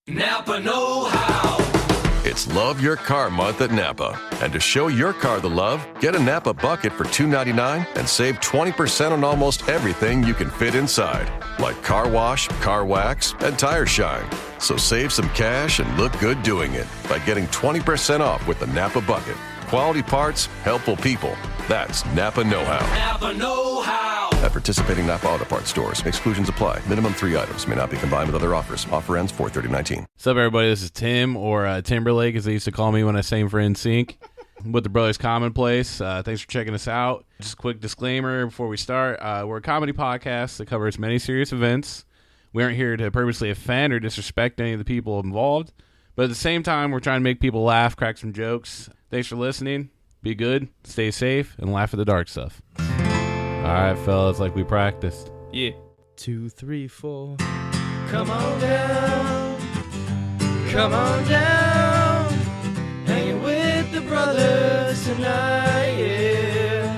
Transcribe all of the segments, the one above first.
Napa know-how. It's Love Your Car Month at Napa. And to show your car the love, get a Napa bucket for $2.99 and save 20% on almost everything you can fit inside, like car wash, car wax, and tire shine. So save some cash and look good doing it by getting 20% off with the Napa bucket. Quality parts, helpful people. That's Napa know-how. Napa know-how. At participating Napa Auto Parts stores, exclusions apply. Minimum 3 items may not be combined with other offers. Offer ends 4/30/19. What's up, everybody? This is Tim, or Timberlake, as they used to call me when I sang for NSYNC, with the Brothers Commonplace. Thanks for checking us out. Just a quick disclaimer before we start. We're a comedy podcast that covers many serious events. We aren't here to purposely offend or disrespect any of the people involved, but at the same time, we're trying to make people laugh, crack some jokes. Thanks for listening. Be good, stay safe, and laugh at the dark stuff. All right, fellas, like we practiced. Yeah. 2, 3, 4. Come on down. Come on down. Hanging with the brothers tonight, yeah.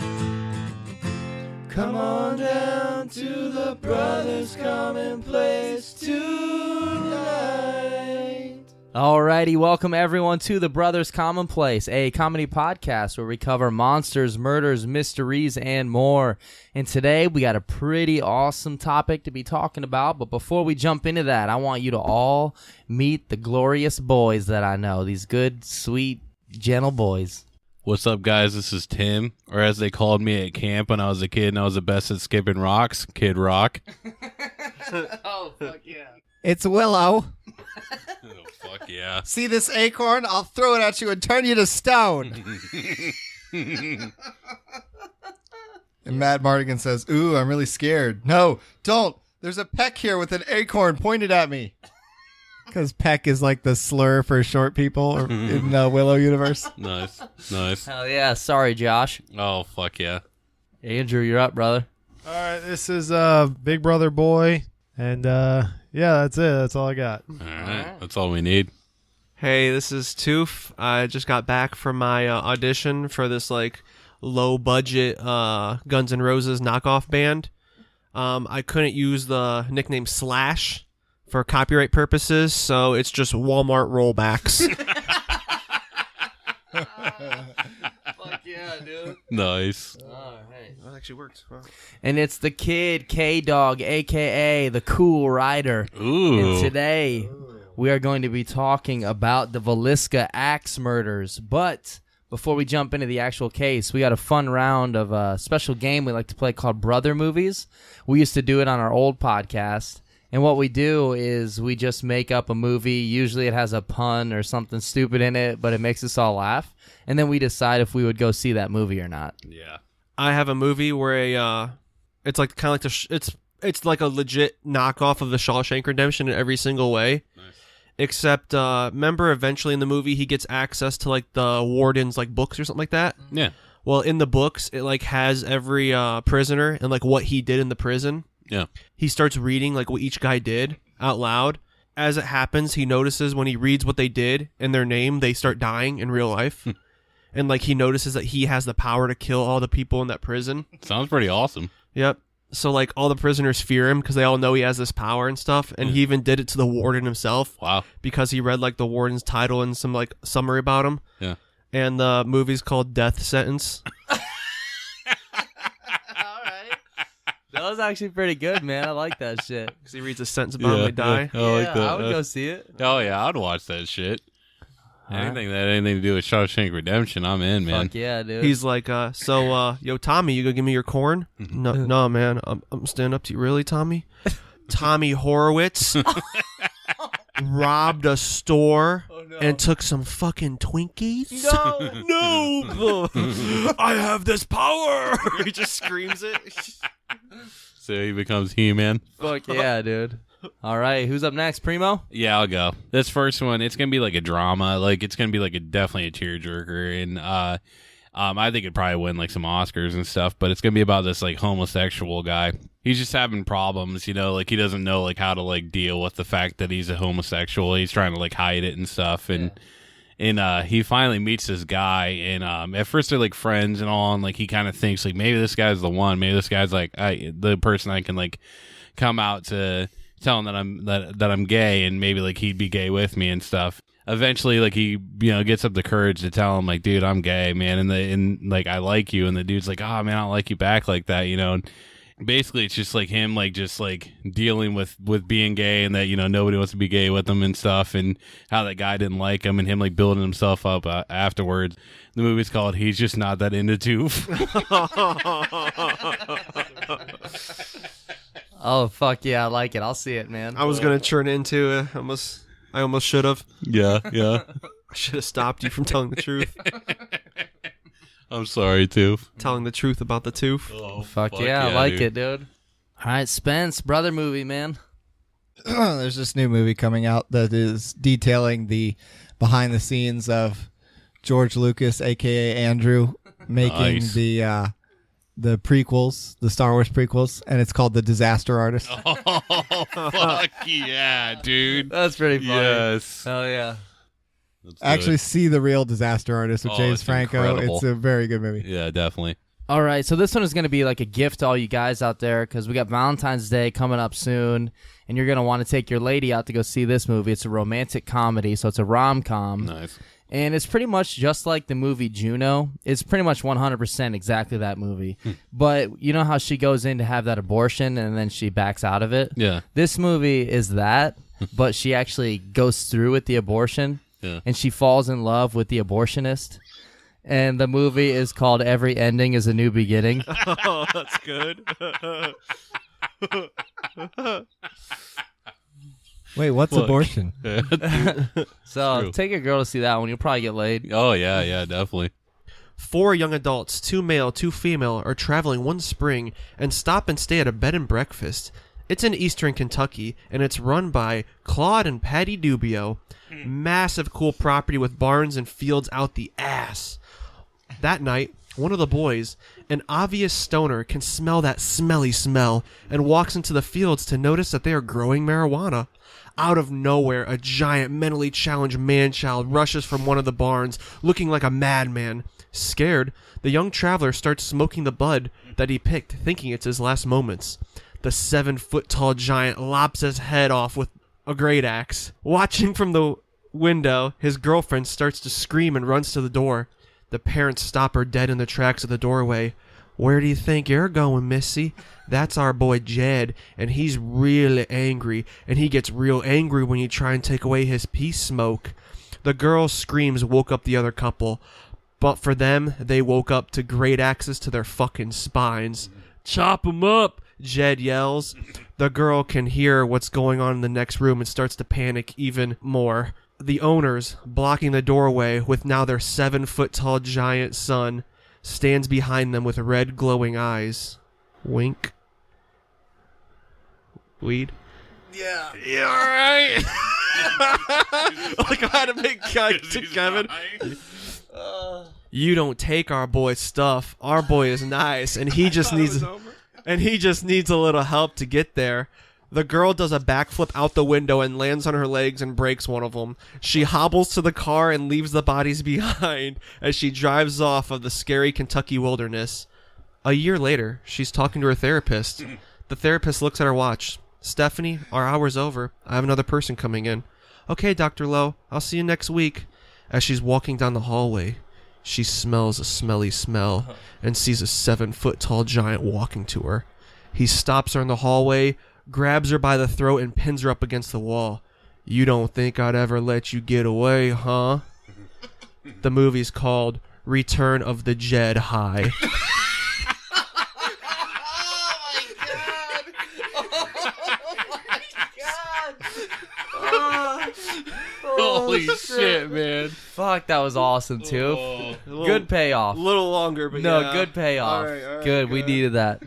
Come on down to the Brothers Commonplace tonight. Alrighty, welcome everyone to the Brothers Commonplace, a comedy podcast where we cover monsters, murders, mysteries, and more. And today we got a pretty awesome topic to be talking about, but before we jump into that, I want you to all meet the glorious boys that I know, these good, sweet, gentle boys. What's up, guys? This is Tim, or as they called me at camp when I was a kid and I was the best at skipping rocks, Kid Rock. Oh, fuck yeah. It's Willow. Oh, fuck yeah. See this acorn? I'll throw it at you and turn you to stone. And Matt Mardigan says, ooh, I'm really scared. No, don't. There's a peck here with an acorn pointed at me. Because peck is like the slur for short people in the Willow universe. Nice, nice. Hell yeah. Sorry, Josh. Oh, fuck yeah. Andrew, you're up, brother. All right, this is Big Brother Boy, and yeah, that's it. That's all I got. All right, that's all we need. Hey, this is Toof. I just got back from my audition for this like low budget Guns N' Roses knockoff band. I couldn't use the nickname Slash for copyright purposes, so it's just Walmart rollbacks. Fuck yeah, dude. Nice. All right. That actually worked. Wow. And it's the kid, K-Dog, a.k.a. the Cool Rider. Ooh. And today, we are going to be talking about the Villisca Axe Murders. But before we jump into the actual case, we got a fun round of a special game we like to play called Brother Movies. We used to do it on our old podcast. And what we do is we just make up a movie. Usually it has a pun or something stupid in it, but it makes us all laugh. And then we decide if we would go see that movie or not. Yeah. I have a movie where it's like kind of like it's like a legit knockoff of the Shawshank Redemption in every single way. Nice. Except remember eventually in the movie he gets access to like the warden's like books or something like that. Yeah. Well, in the books it like has every prisoner and like what he did in the prison. Yeah. He starts reading like what each guy did out loud. As it happens, he notices when he reads what they did and their name, they start dying in real life. And like he notices that he has the power to kill all the people in that prison. Sounds pretty awesome. Yep. So like all the prisoners fear him because they all know he has this power and stuff. And he even did it to the warden himself. Wow. Because he read like the warden's title and some like summary about him. Yeah. And the movie's called Death Sentence. That was actually pretty good, man. I like that shit. Because he reads a sentence about him, they die. I like that. I would go see it. Oh, yeah, I'd watch that shit. All Anything that had anything to do with Shawshank Redemption, I'm in, man. Fuck yeah, dude. He's like, yo, Tommy, you gonna give me your corn? No, man, I'm standing up to you. Really, Tommy? Tommy Horowitz robbed a store and took some fucking Twinkies? No! I have this power! He just screams it. So he becomes He-Man. Fuck yeah, dude. All right, who's up next, Primo? Yeah, I'll go. This first one, it's gonna be like a drama. Like it's gonna be like definitely a tearjerker, and I think it'd probably win like some Oscars and stuff. But it's gonna be about this like homosexual guy. He's just having problems, you know, like he doesn't know like how to like deal with the fact that he's a homosexual. He's trying to like hide it and stuff, and he finally meets this guy, and at first they're like friends and all, and like he kind of thinks like maybe this guy's the one, maybe this guy's like the person I can like come out to tell him that I'm gay, and maybe like he'd be gay with me and stuff. Eventually, like he gets up the courage to tell him like, dude, I'm gay, man, and like I like you, and the dude's like, oh man, I don't like you back like that, And basically, it's just like him like just like dealing with being gay, and that nobody wants to be gay with him and stuff, and how that guy didn't like him, and him like building himself up afterwards. The movie's called He's Just Not That Into Toof. Oh fuck yeah, I like it. I'll see it, man. I was gonna turn it into I almost should have. Yeah. I should have stopped you from telling the truth. I'm sorry, Toof. Telling the truth about the tooth. Oh, Fuck yeah, I like dude. it, dude. All right, Spence, brother movie, man. There's this new movie coming out that is detailing the behind the scenes of George Lucas, aka Andrew, making Nice. the prequels, the Star Wars prequels, and it's called The Disaster Artist. Oh, fuck yeah, dude. That's pretty funny. Yes. Hell yeah. Let's do Actually, it. see The Real Disaster Artist with Oh, James it's Franco. incredible. It's a very good movie. Yeah, definitely. All right, so this one is going to be like a gift to all you guys out there because we got Valentine's Day coming up soon, and you're going to want to take your lady out to go see this movie. It's a romantic comedy, so it's a rom-com. Nice. And it's pretty much just like the movie Juno. It's pretty much 100% exactly that movie. But you know how she goes in to have that abortion and then she backs out of it? Yeah. This movie is that, but she actually goes through with the abortion, Yeah. and she falls in love with the abortionist. And the movie is called Every Ending is a New Beginning. Oh, that's good. Wait, what's Look. abortion? So True. take your girl to see that one. You'll probably get laid. Oh, yeah, definitely. 4 young adults, 2 male, 2 female, are traveling one spring and stop and stay at a bed and breakfast. It's in eastern Kentucky, and it's run by Claude and Patty Dubio. Massive cool property with barns and fields out the ass. That night, one of the boys, an obvious stoner, can smell that smelly smell and walks into the fields to notice that they are growing marijuana. Out of nowhere, a giant mentally challenged man-child rushes from one of the barns, looking like a madman. Scared, the young traveler starts smoking the bud that he picked, thinking it's his last moments. The 7-foot-tall giant lops his head off with a great axe. Watching from the window, his girlfriend starts to scream and runs to the door. The parents stop her dead in the tracks of the doorway. "Where do you think you're going, Missy? That's our boy Jed, and he's really angry, and he gets real angry when you try and take away his peace smoke." The girl's screams woke up the other couple, but for them, they woke up to great axes to their fucking spines. "Chop 'em up!" Jed yells. The girl can hear what's going on in the next room and starts to panic even more. The owners, blocking the doorway with now their 7-foot-tall giant son, stands behind them with red glowing eyes. Wink. Weed. Yeah, alright. Like I had to make cut to Kevin. You don't take our boy's stuff. Our boy is nice, and he just needs a little help to get there. The girl does a backflip out the window and lands on her legs and breaks one of them. She hobbles to the car and leaves the bodies behind as she drives off of the scary Kentucky wilderness. A year later, she's talking to her therapist. The therapist looks at her watch. "Stephanie, our hour's over. I have another person coming in." "Okay, Dr. Lowe, I'll see you next week." As she's walking down the hallway, she smells a smelly smell and sees a 7-foot-tall giant walking to her. He stops her in the hallway, grabs her by the throat, and pins her up against the wall. "You don't think I'd ever let you get away, huh?" The movie's called Return of the Jed High. Holy shit, man. Fuck, that was awesome, too. Oh. Good payoff. A little longer, but No, yeah. good payoff. All right, good, we needed that.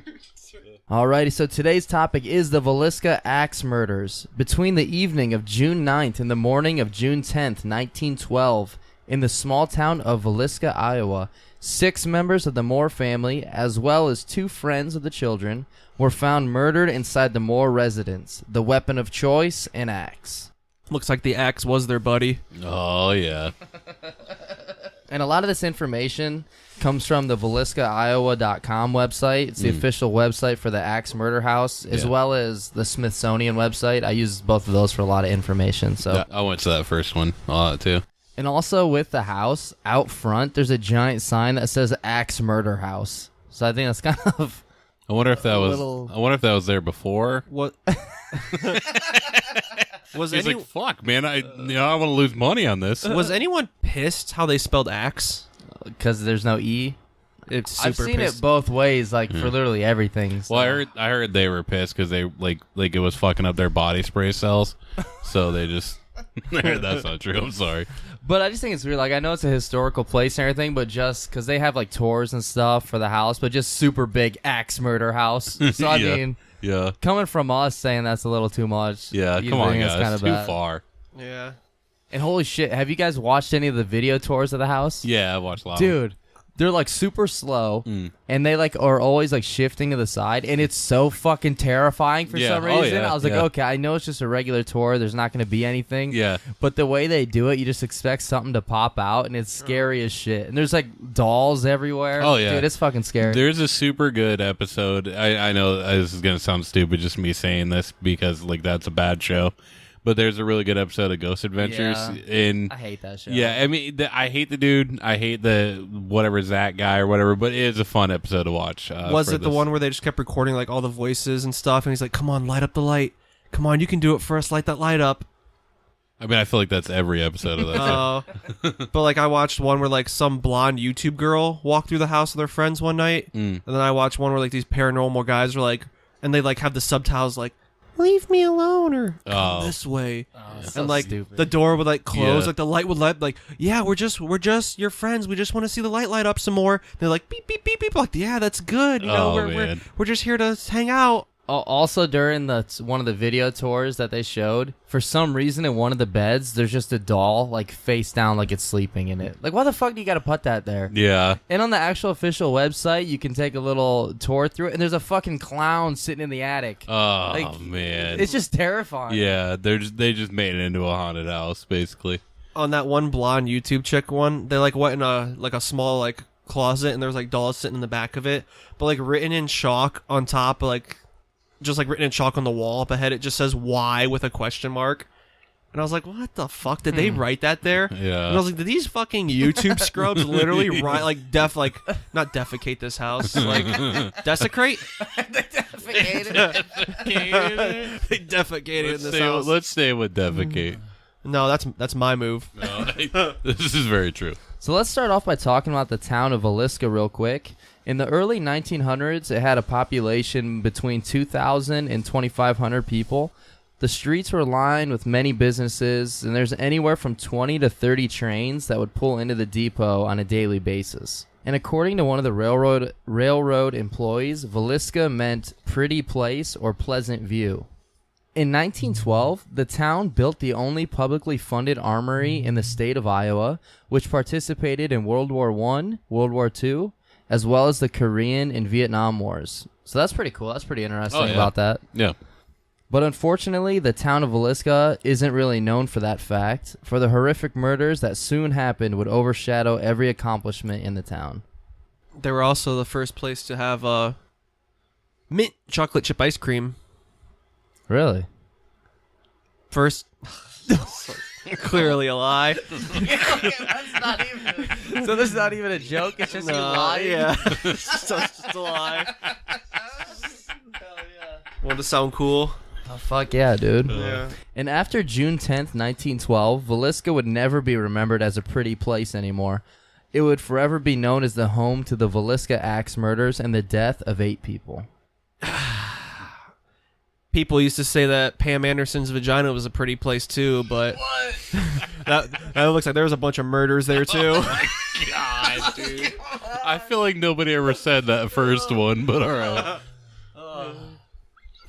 Alrighty, so today's topic is the Villisca Axe Murders. Between the evening of June 9th and the morning of June 10th, 1912, in the small town of Villisca, Iowa, 6 members of the Moore family, as well as 2 friends of the children, were found murdered inside the Moore residence. The weapon of choice, an axe. Looks like the axe was their buddy. Oh, yeah. And a lot of this information comes from the VilliscaIowa.com website. It's the official website for the Axe Murder House, as well as the Smithsonian website. I use both of those for a lot of information. So I went to that first one a lot too. And also with the house, out front, there's a giant sign that says Axe Murder House. So I think that's kind of... I wonder if that was. little- I wonder if that was there before. What? Was He's any, like, "Fuck, man! I want to lose money on this." was anyone pissed how they spelled axe? Because there's no E. It's super I've seen pissed. it both ways, like for literally everything. So. Well, I heard they were pissed because they like it was fucking up their body spray cells, so they just. That's not true. I'm sorry. But I just think it's weird. Like, I know it's a historical place and everything, but just because they have like tours and stuff for the house, but just super big Axe Murder House. So I Yeah. mean, Yeah. coming from us saying that's a little too much. Yeah. you Come on, think it's guys. kinda Too bad. far. Yeah. And holy shit, have you guys watched any of the video tours of the house? Yeah, I watched a lot. Dude, they're like super slow, and they like are always like shifting to the side, and it's so fucking terrifying for Yeah. some Oh, reason. yeah. I was like, Yeah. okay, I know it's just a regular tour. There's not going to be anything. Yeah. But the way they do it, you just expect something to pop out, and it's scary as shit. And there's like dolls everywhere. Oh, yeah. Dude, it's fucking scary. There's a super good episode. I know this is gonna sound stupid, just me saying this because like that's a bad show, but there's a really good episode of Ghost Adventures. I hate that show. Yeah, I mean, I hate the dude. I hate the whatever Zach guy or whatever, but it is a fun episode to watch. Was for it the this. one where they just kept recording like all the voices and stuff, and he's like, "Come on, light up the light. Come on, you can do it for us. Light that light up." I mean, I feel like that's every episode of that. show. But like I watched one where like some blonde YouTube girl walked through the house with her friends one night, and then I watched one where like these paranormal guys are like, and they like have the subtitles like, "Leave me alone," or "Come this way," so and like stupid. the door would like close, Yeah. like the light would light, like, "Yeah, we're just your friends. We just want to see the light up some more." They're like, "Beep beep beep beep," like, "Yeah, that's good. You know, Oh, we're man. we're just here to hang out." Also, during one of the video tours that they showed, for some reason in one of the beds, there's just a doll like face down, like it's sleeping in it. Like, why the fuck do you got to put that there? Yeah. And on the actual official website, you can take a little tour through it, and there's a fucking clown sitting in the attic. Oh Like, man. It's just terrifying. Yeah, they just made it into a haunted house, basically. On that one blonde YouTube chick one, they like went in a small like closet, and there was like dolls sitting in the back of it, but like written in chalk on top, like just like written in chalk on the wall up ahead, it just says "Y" with a question mark. And I was like, what the fuck? Did they write that there? Yeah. And I was like, did these fucking YouTube scrubs literally write like not defecate this house, like desecrate? They defecated in this house. Let's stay with defecate. No, that's my move. No, this is very true. So let's start off by talking about the town of Villisca real quick. In the early 1900s, it had a population between 2,000 and 2,500 people. The streets were lined with many businesses, and there's anywhere from 20 to 30 trains that would pull into the depot on a daily basis. And according to one of the railroad employees, Villisca meant pretty place or pleasant view. In 1912, the town built the only publicly funded armory in the state of Iowa, which participated in World War I, World War II, as well as the Korean and Vietnam Wars. So that's pretty cool. That's pretty interesting about that. Yeah. But unfortunately, the town of Villisca isn't really known for that fact, for the horrific murders that soon happened would overshadow every accomplishment in the town. They were also the first place to have mint chocolate chip ice cream. Really? First, clearly a lie. That's not even. So this is not even a joke. It's just you lying. Yeah, it's just a lie. Want to sound cool? Oh, fuck yeah, dude. Yeah. And after June 10th, 1912, Villisca would never be remembered as a pretty place anymore. It would forever be known as the home to the Villisca Axe Murders and the death of 8 people. People used to say that Pam Anderson's vagina was a pretty place too, but that looks like there was a bunch of murders there too. God, dude. I feel like nobody ever said that first one, but all right.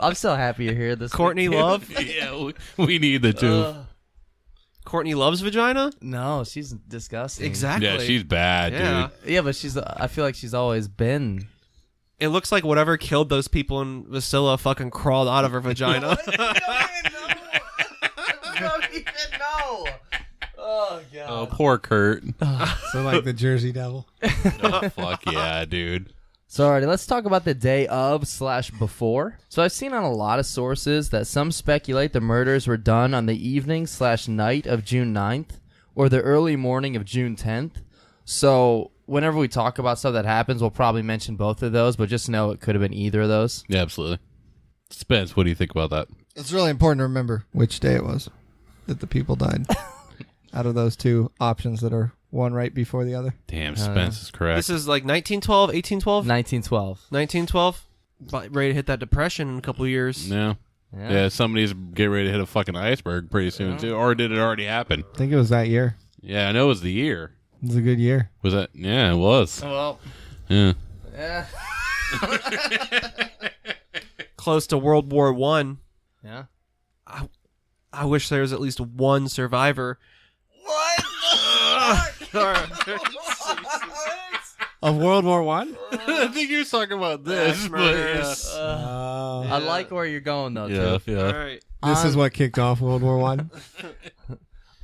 I'm so happy you're here this Courtney week, dude. Love? Yeah, we need the two. Courtney Love's vagina? No, she's disgusting. Exactly. Yeah, she's bad, Yeah. dude. Yeah, but I feel like she's always been. It looks like whatever killed those people in Vasilla fucking crawled out of her vagina. I don't even know. Oh god. Oh, poor Kurt. So like the Jersey Devil. Oh, fuck yeah, dude. So, alrighty, let's talk about the day of/before. So, I've seen on a lot of sources that some speculate the murders were done on the evening/night of June 9th or the early morning of June 10th. So, whenever we talk about stuff that happens, we'll probably mention both of those, but just know it could have been either of those. Yeah, absolutely. Spence, what do you think about that? It's really important to remember which day it was that the people died. Out of those two options that are one right before the other. Damn, Spence is correct. This is like 1912, 1812? 1912. 1912? Ready to hit that depression in a couple of years. Yeah. Yeah, somebody's getting ready to hit a fucking iceberg pretty soon, too. Or did it already happen? I think it was that year. Yeah, I know it was the year. It was a good year. Was that? Yeah, it was. Well, Yeah. yeah. Close to World War One. Yeah. I wish there was at least one survivor. Of World War One? I think you're talking about this. Murders. I like where you're going, though, Yeah, too. yeah. All right. This is what kicked off World War One.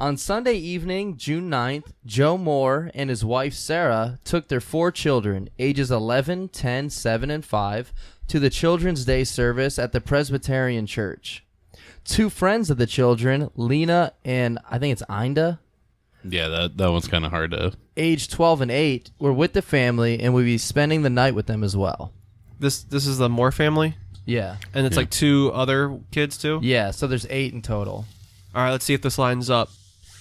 On Sunday evening, June 9th, Joe Moore and his wife Sarah took their 4 children, ages 11, 10, 7, and 5, to the Children's Day service at the Presbyterian Church. 2 friends of the children, Lena and I think it's Inda, Yeah, that one's kind of hard to... aged 12 and 8, were with the family and would be spending the night with them as well. This is the Moore family, Yeah. and it's like 2 other kids too. Yeah, so there's 8 in total. All right, let's see if this lines up.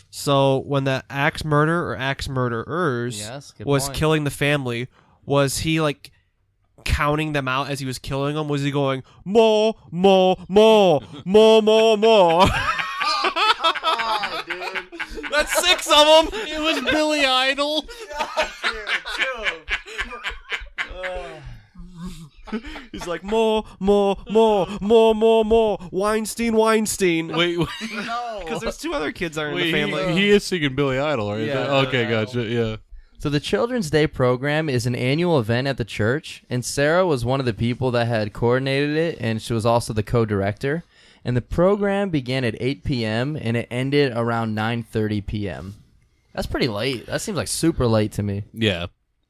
So when the axe murder or axe murderers Yes, good was point. killing the family, was he like counting them out as he was killing them? Was he going more, more, more, more, more, more? That's 6 of them. It was Billy Idol. He's like more, more, more, more, more, more. Weinstein. Wait, Because there's 2 other kids that are in wait, the family. he is singing Billy Idol, right? Yeah, Okay, Billy gotcha, yeah. So the Children's Day program is an annual event at the church, and Sarah was one of the people that had coordinated it, and she was also the co-director. And the program began at 8 p.m., and it ended around 9:30 p.m. That's pretty late. That seems like super late to me. Yeah.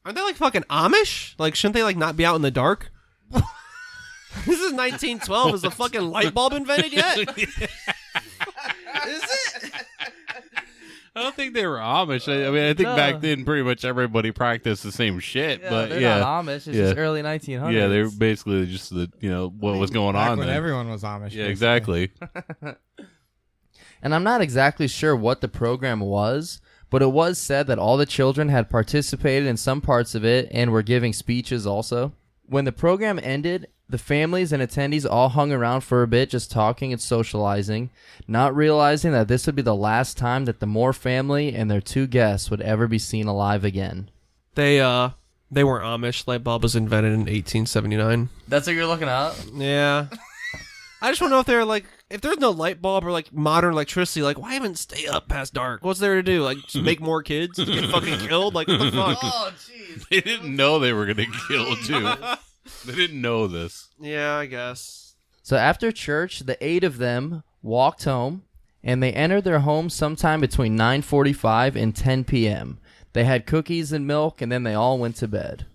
Aren't they like fucking Amish? Like, shouldn't they like not be out in the dark? This is 1912. Is the fucking light bulb invented yet? Is it? I don't think they were Amish. I mean, I think No. back then pretty much everybody practiced the same shit. But they're yeah, not Amish. It's Yeah. just early 1900s. yeah, they were basically just the what was going Back on when then. everyone was Amish. Yeah, basically. exactly. And I'm not exactly sure what the program was, but it was said that all the children had participated in some parts of it and were giving speeches also. When the program ended, the families and attendees all hung around for a bit just talking and socializing, not realizing that this would be the last time that the Moore family and their 2 guests would ever be seen alive again. They weren't Amish. Light bulb was invented in 1879. That's what you're looking at? Yeah. I just want to know if they're like, if there's no light bulb or like modern electricity, like why even stay up past dark? What's there to do? Like just make more kids? Get fucking killed? Like what the fuck? Oh, jeez. They didn't know they were gonna kill too. They didn't know this. Yeah, I guess. So after church, the 8 of them walked home, and they entered their home sometime between 9:45 and 10 p.m. They had cookies and milk, and then they all went to bed.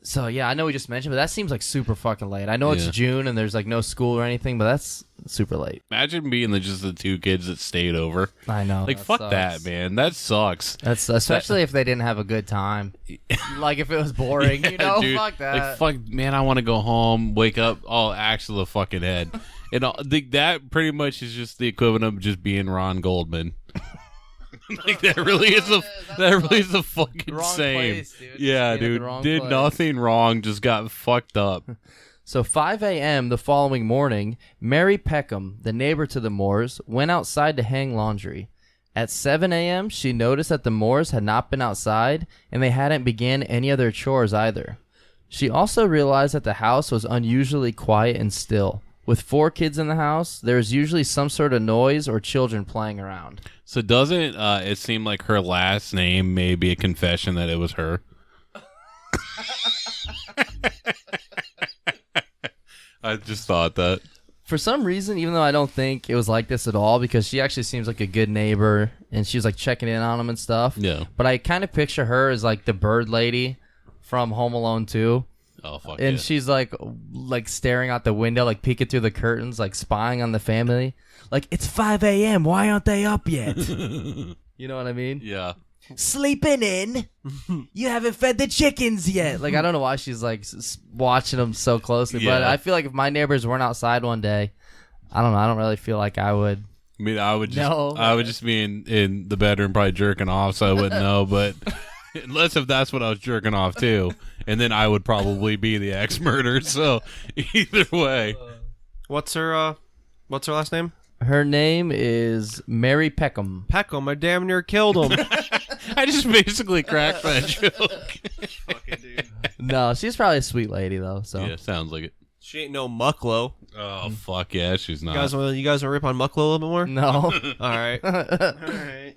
So, yeah, I know we just mentioned, but that seems like super fucking late. I know it's Yeah. June, and there's like no school or anything, but that's super late. Imagine being just the 2 kids that stayed over. I know. Like, fuck sucks. that, man. That sucks. That's especially if they didn't have a good time. Like if it was boring, you know? Dude, Fuck that. Like, fuck, man, I want to go home, wake up, all axe to the fucking head. And that pretty much is just the equivalent of just being Ron Goldman. Like that really is the fucking Wrong same. place, dude. Yeah, Just being at the dude. wrong Did place. nothing wrong, just got fucked up. So 5 a.m. the following morning, Mary Peckham, the neighbor to the Moores, went outside to hang laundry. At 7 a.m., she noticed that the Moores had not been outside, and they hadn't began any of their chores either. She also realized that the house was unusually quiet and still. With 4 kids in the house, there is usually some sort of noise or children playing around. So doesn't it seem like her last name may be a confession that it was her? I just thought that. For some reason, even though I don't think it was like this at all, because she actually seems like a good neighbor, and she was like checking in on him and stuff. Yeah. But I kind of picture her as like the bird lady from Home Alone 2. Oh, fuck And yeah. she's like staring out the window, like peeking through the curtains, like spying on the family. Like, it's 5 a.m. Why aren't they up yet? You know what I mean? Yeah. Sleeping in. You haven't fed the chickens yet. Like, I don't know why she's like watching them so closely, but Yeah. I feel like if my neighbors weren't outside one day, I don't know. I don't really feel like I would. I mean, I would No. just be in the bedroom probably jerking off, so I wouldn't know. But unless if that's what I was jerking off to, and then I would probably be the axe murderer. So either way, What's her last name? Her name is Mary Peckham. Peckham. I damn near killed him. I just basically cracked that joke. Fucking dude. No, she's probably a sweet lady though. So Yeah, sounds like it. She ain't no Mucklow. Oh fuck yeah, she's not. You guys want to rip on Mucklow a little bit more? no. All right. All right.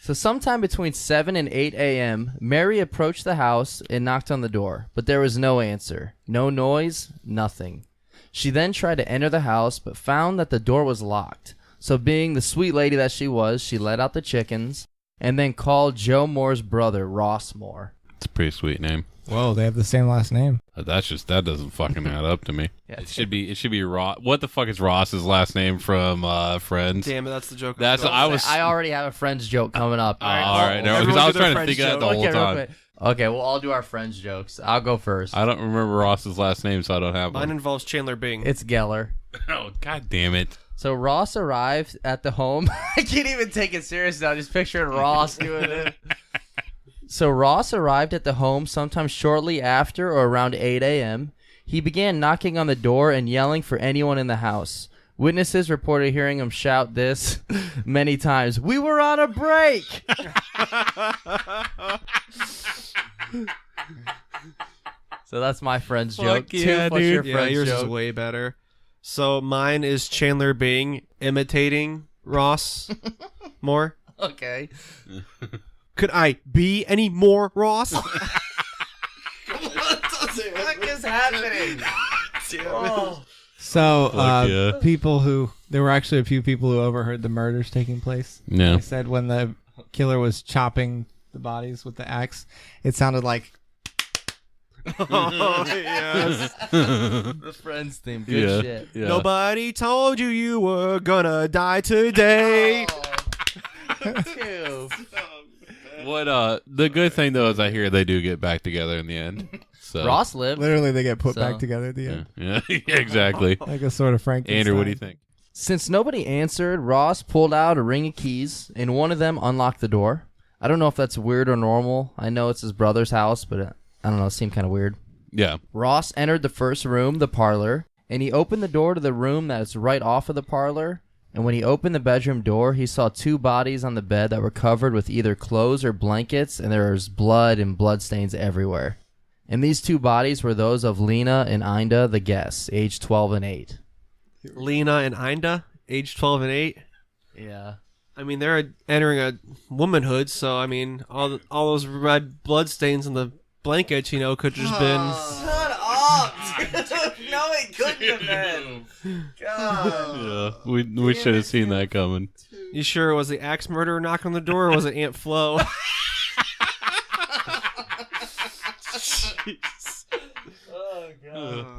So sometime between 7 and 8 a.m., Mary approached the house and knocked on the door, but there was no answer. No noise, nothing. She then tried to enter the house, but found that the door was locked. So being the sweet lady that she was, she let out the chickens and then called Joe Moore's brother, Ross Moore. It's a pretty sweet name. Whoa, they have the same last name. That doesn't fucking add up to me. Yeah, It should be Ross. What the fuck is Ross's last name from Friends? Damn it, that's the joke. That's I was. I already have a Friends joke coming up. all right, no, everyone because I was do their trying to Friends think of that the joke. whole Okay, real time. quick. Okay, we'll all do our Friends jokes. I'll go first. I don't remember Ross's last name, so I don't have Mine one. involves Chandler Bing. It's Geller. Oh god damn it! So Ross arrived at the home. I can't even take it serious now. Just picturing Ross doing it. So Ross arrived at the home sometime shortly after or around 8 a.m. He began knocking on the door and yelling for anyone in the house. Witnesses reported hearing him shout this many times. We were on a break. So that's my friend's joke. Fuck yeah, Tiff, what's dude. your Yeah, friend's yours joke? is way better. So mine is Chandler Bing imitating Ross Moore. Okay. Could I be any more Ross? What is happening? So, yeah. there were actually a few people who overheard the murders taking place. No. They said when the killer was chopping the bodies with the axe, it sounded like. Oh, yes. The Friends theme. Good Yeah. shit. Yeah. Nobody told you you were gonna die today. Ew. What? The good thing though is I hear they do get back together in the end. So Ross lived. Literally, they get put So- back together at the Yeah, end. yeah, exactly. Like a sort of Frankenstein. Andrew, what do you think? Since nobody answered, Ross pulled out a ring of keys, and one of them unlocked the door. I don't know if that's weird or normal. I know it's his brother's house, but I don't know. It seemed kind of weird. Yeah. Ross entered the first room, the parlor, and he opened the door to the room that is right off of the parlor. And when he opened the bedroom door, he saw two bodies on the bed that were covered with either clothes or blankets, and there was blood and bloodstains everywhere. And these two bodies were those of Lena and Inda, the guests, aged 12 and 8. Lena and Inda, age 12 and 8. Yeah. I mean, they're entering a womanhood, so I mean, all those red blood stains on the blankets, could just been. Shut up! No, it couldn't have been. Yeah. We should have seen that coming. You sure it was the axe murderer knocking on the door, or was it Aunt Flo?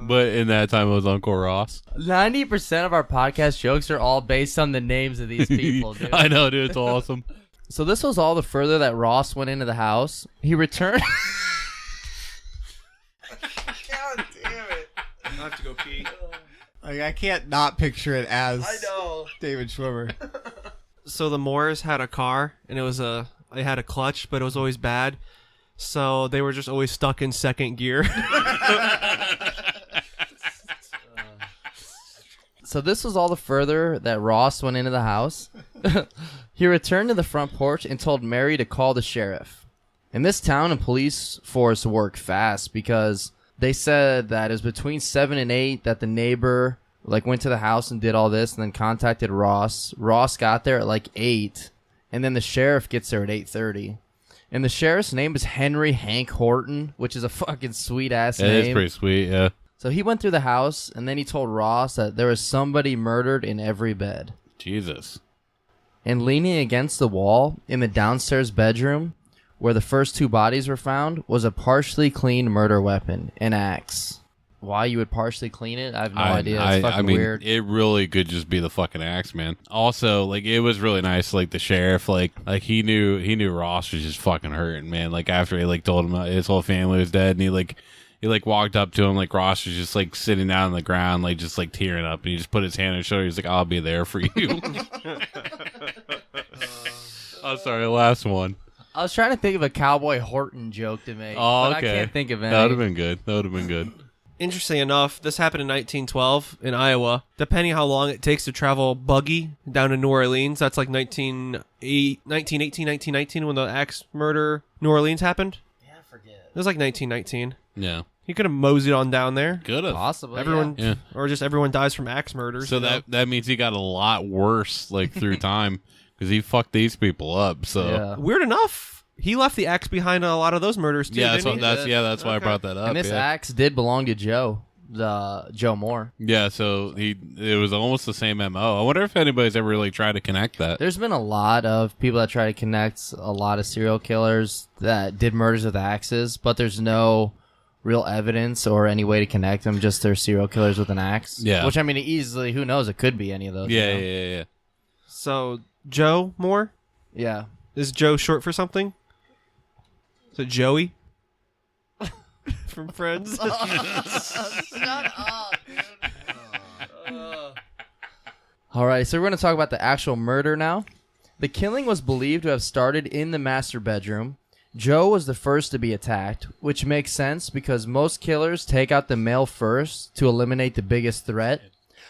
But in that time, it was Uncle Ross. 90% of our podcast jokes are all based on the names of these people, dude. I know, dude. It's awesome. So this was all the further that Ross went into the house. He returned. God damn it. I have to go pee. Like, I can't not picture it as know. David Schwimmer. So the Moores had a car, and they had a clutch, but it was always bad. So they were just always stuck in second gear. So this was all the further that Ross went into the house. He returned to the front porch and told Mary to call the sheriff. In this town, a police force worked fast because they said that it was between 7 and 8 that the neighbor went to the house and did all this and then contacted Ross. Ross got there at 8, and then the sheriff gets there at 8:30. And the sheriff's name is Henry Hank Horton, which is a fucking sweet-ass name. It is pretty sweet, yeah. So he went through the house, and then he told Ross that there was somebody murdered in every bed. Jesus. And leaning against the wall in the downstairs bedroom, where the first 2 bodies were found, was a partially cleaned murder weapon, an axe. Why you would partially clean it, I have no idea. It's fucking weird. It really could just be the fucking axe, man. Also, like, it was really nice. Like, the sheriff, like he knew Ross was just fucking hurting, man. Like, after he like told him his whole family was dead, and he walked up to him, like Ross was just like sitting down on the ground, like just like tearing up, and he just put his hand on his shoulder. He's like, "I'll be there for you." Oh, sorry, last one. I was trying to think of a Cowboy Horton joke to make, Oh, but okay. I can't think of any. That would have been good. That would have been good. Interesting enough, this happened in 1912 in Iowa. Depending how long it takes to travel buggy down to New Orleans, that's like 1918, 1919 when the Axe murder New Orleans happened. Yeah, I forget. It was like 1919. Yeah, He could have moseyed on down there. good have. Possibly. Everyone, Yeah. or just everyone dies from axe murders. So you know? that means he got a lot worse like through time because he fucked these people up. So Yeah. Weird enough, he left the axe behind on a lot of those murders too. yeah, that's didn't what he? that's why I Okay. brought that up. And this yeah. axe did belong to Joe Moore. Yeah, so it was almost the same MO. I wonder if anybody's ever really tried to connect that. There's been a lot of people that try to connect a lot of serial killers that did murders with axes, but there's no real evidence or any way to connect them. Just they're serial killers with an axe. Yeah. Which, I mean, easily, who knows? It could be any of those. Yeah, you know? yeah. So Joe Moore, Yeah. is Joe short for something? Is it Joey from Friends? All right, so we're going to talk about the actual murder now. The killing was believed to have started in the master bedroom. Joe was the first to be attacked, which makes sense because most killers take out the male first to eliminate the biggest threat.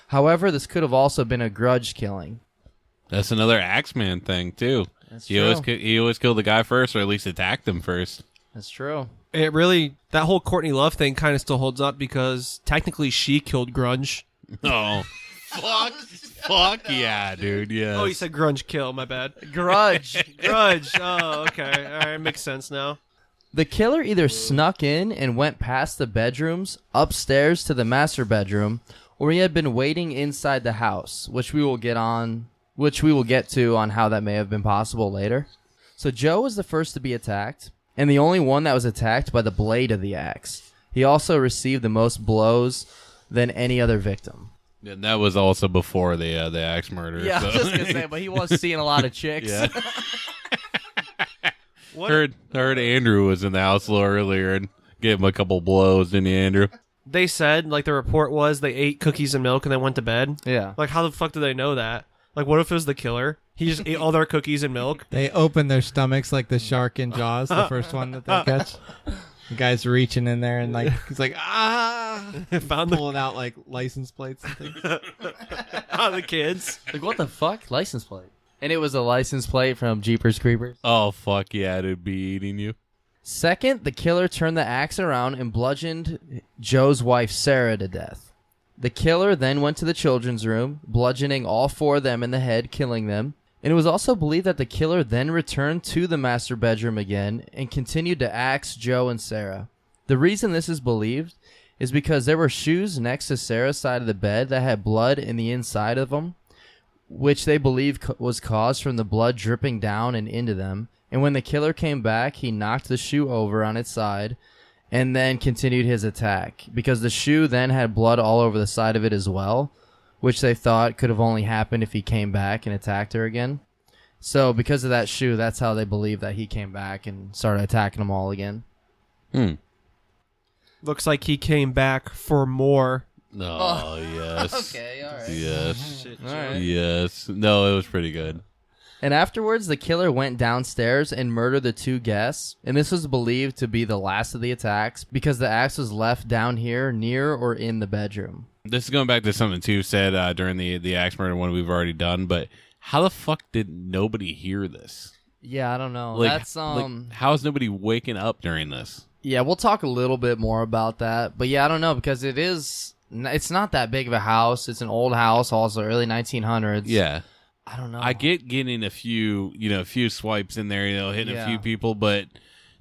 However, this could have also been a grudge killing. That's another Axeman thing too. That's He true. always killed the guy first, or at least attacked him first. That's true. It really, that whole Courtney Love thing kind of still holds up because technically she killed Grunge. Oh, fuck yeah, dude. Yeah. Oh, you said Grunge kill, my bad. Grudge. Grudge. Oh, okay. All right, makes sense now. The killer either snuck in and went past the bedrooms upstairs to the master bedroom, or he had been waiting inside the house, which we will get to on how that may have been possible later. So Joe was the first to be attacked, and the only one that was attacked by the blade of the axe. He also received the most blows than any other victim. And that was also before the axe murder. Yeah, so. I was just gonna say, but he was seeing a lot of chicks. Yeah. Heard Andrew was in the house a little earlier and gave him a couple blows, didn't you, Andrew? They said, like the report was, they ate cookies and milk and then went to bed. Yeah. Like, how the fuck do they know that? Like, what if it was the killer? He just ate all their cookies and milk. They open their stomachs like the shark in Jaws, the first one that they catch. The guy's reaching in there and like he's like Found the, pulling out like license plates and things. the kids. Like, what the fuck? License plate. And it was a license plate from Jeepers Creepers. Oh, fuck yeah, it'd be eating you. Second, the killer turned the axe around and bludgeoned Joe's wife, Sarah, to death. The killer then went to the children's room, bludgeoning all 4 of them in the head, killing them. And it was also believed that the killer then returned to the master bedroom again and continued to axe Joe and Sarah. The reason this is believed is because there were shoes next to Sarah's side of the bed that had blood in the inside of them, which they believe was caused from the blood dripping down and into them. And when the killer came back, he knocked the shoe over on its side and then continued his attack because the shoe then had blood all over the side of it as well, which they thought could have only happened if he came back and attacked her again. So because of that shoe, that's how they believe that he came back and started attacking them all again. Looks like he came back for more. Oh, yes. Okay, all right. Yes. All right. Yes. No, it was pretty good. And afterwards, the killer went downstairs and murdered the 2 guests, and this was believed to be the last of the attacks because the axe was left down here near or in the bedroom. This is going back to something too said during the axe murder one we've already done, but how the fuck did nobody hear this? Yeah, I don't know. Like, That's how is nobody waking up during this? Yeah, we'll talk a little bit more about that. But yeah, I don't know because it's not that big of a house. It's an old house, also early 1900s. Yeah. I don't know. I get getting a few swipes in there, hitting a Yeah. few people, but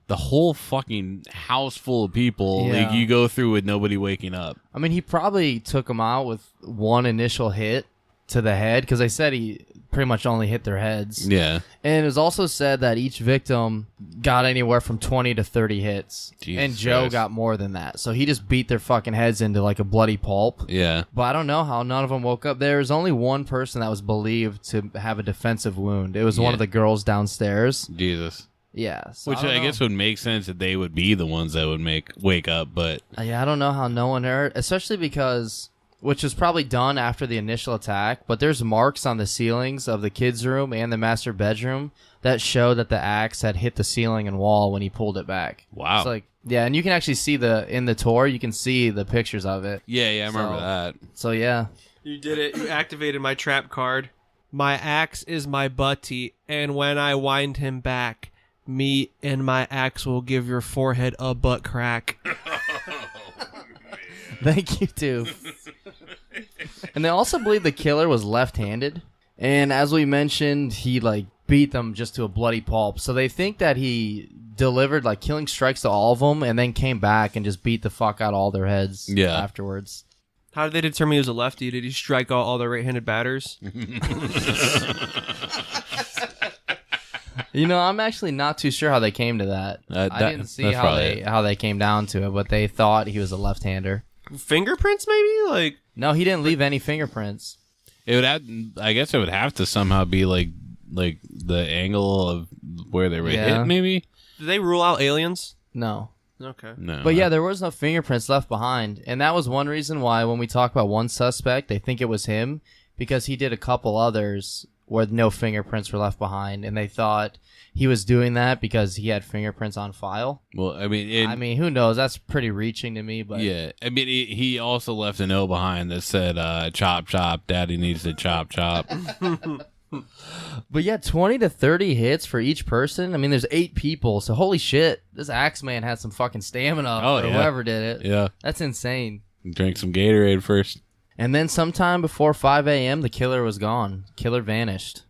the whole fucking house full of people, Yeah. like you go through with nobody waking up. I mean, he probably took them out with one initial hit to the head because they said he pretty much only hit their heads. Yeah. And it was also said that each victim got anywhere from 20 to 30 hits. Jesus and Joe Christ. got more than that. So he just beat their fucking heads into like a bloody pulp. Yeah. But I don't know how none of them woke up. There was only one person that was believed to have a defensive wound. It was one Yeah. of the girls downstairs. Jesus. Yeah. So Which don't I know. guess would make sense that they would be the ones that would wake up, but Yeah, I don't know how no one heard, especially because, which was probably done after the initial attack, but there's marks on the ceilings of the kids' room and the master bedroom that show that the axe had hit the ceiling and wall when he pulled it back. wow. It's like, yeah, and you can actually see in the tour, you can see the pictures of it. yeah, I remember So- that. So yeah, You did it. You activated my trap card. My axe is my butty, and when I wind him back, me and my axe will give your forehead a butt crack. thank you too. And they also believe the killer was left-handed, and as we mentioned, he like beat them just to a bloody pulp. So they think that he delivered like killing strikes to all of them, and then came back and just beat the fuck out all their heads. Yeah. Afterwards. How did they determine he was a lefty? Did he strike out all the right-handed batters? You know, I'm actually not too sure how they came to that. I didn't see that's how probably how they came down to it, but they thought he was a left-hander. Fingerprints, maybe? Like, No, he didn't leave any fingerprints. It would have. I guess it would have to somehow be like the angle of where they were Yeah. hit. Maybe did they rule out aliens? No. Okay. no. But yeah, there was no fingerprints left behind. And that was one reason why when we talk about one suspect, they think it was him because he did a couple others where no fingerprints were left behind. And they thought he was doing that because he had fingerprints on file. Well, I mean, I mean, who knows? That's pretty reaching to me. But yeah. I mean, he also left a note behind that said, "Chop chop, Daddy needs to chop chop." But yeah, 20 to 30 hits for each person. I mean, there's 8 people. So holy shit, this Axeman had some fucking stamina Oh, or yeah. whoever did it. Yeah. That's insane. Drink some Gatorade first. And then sometime before 5 a.m., the killer was gone. Killer vanished.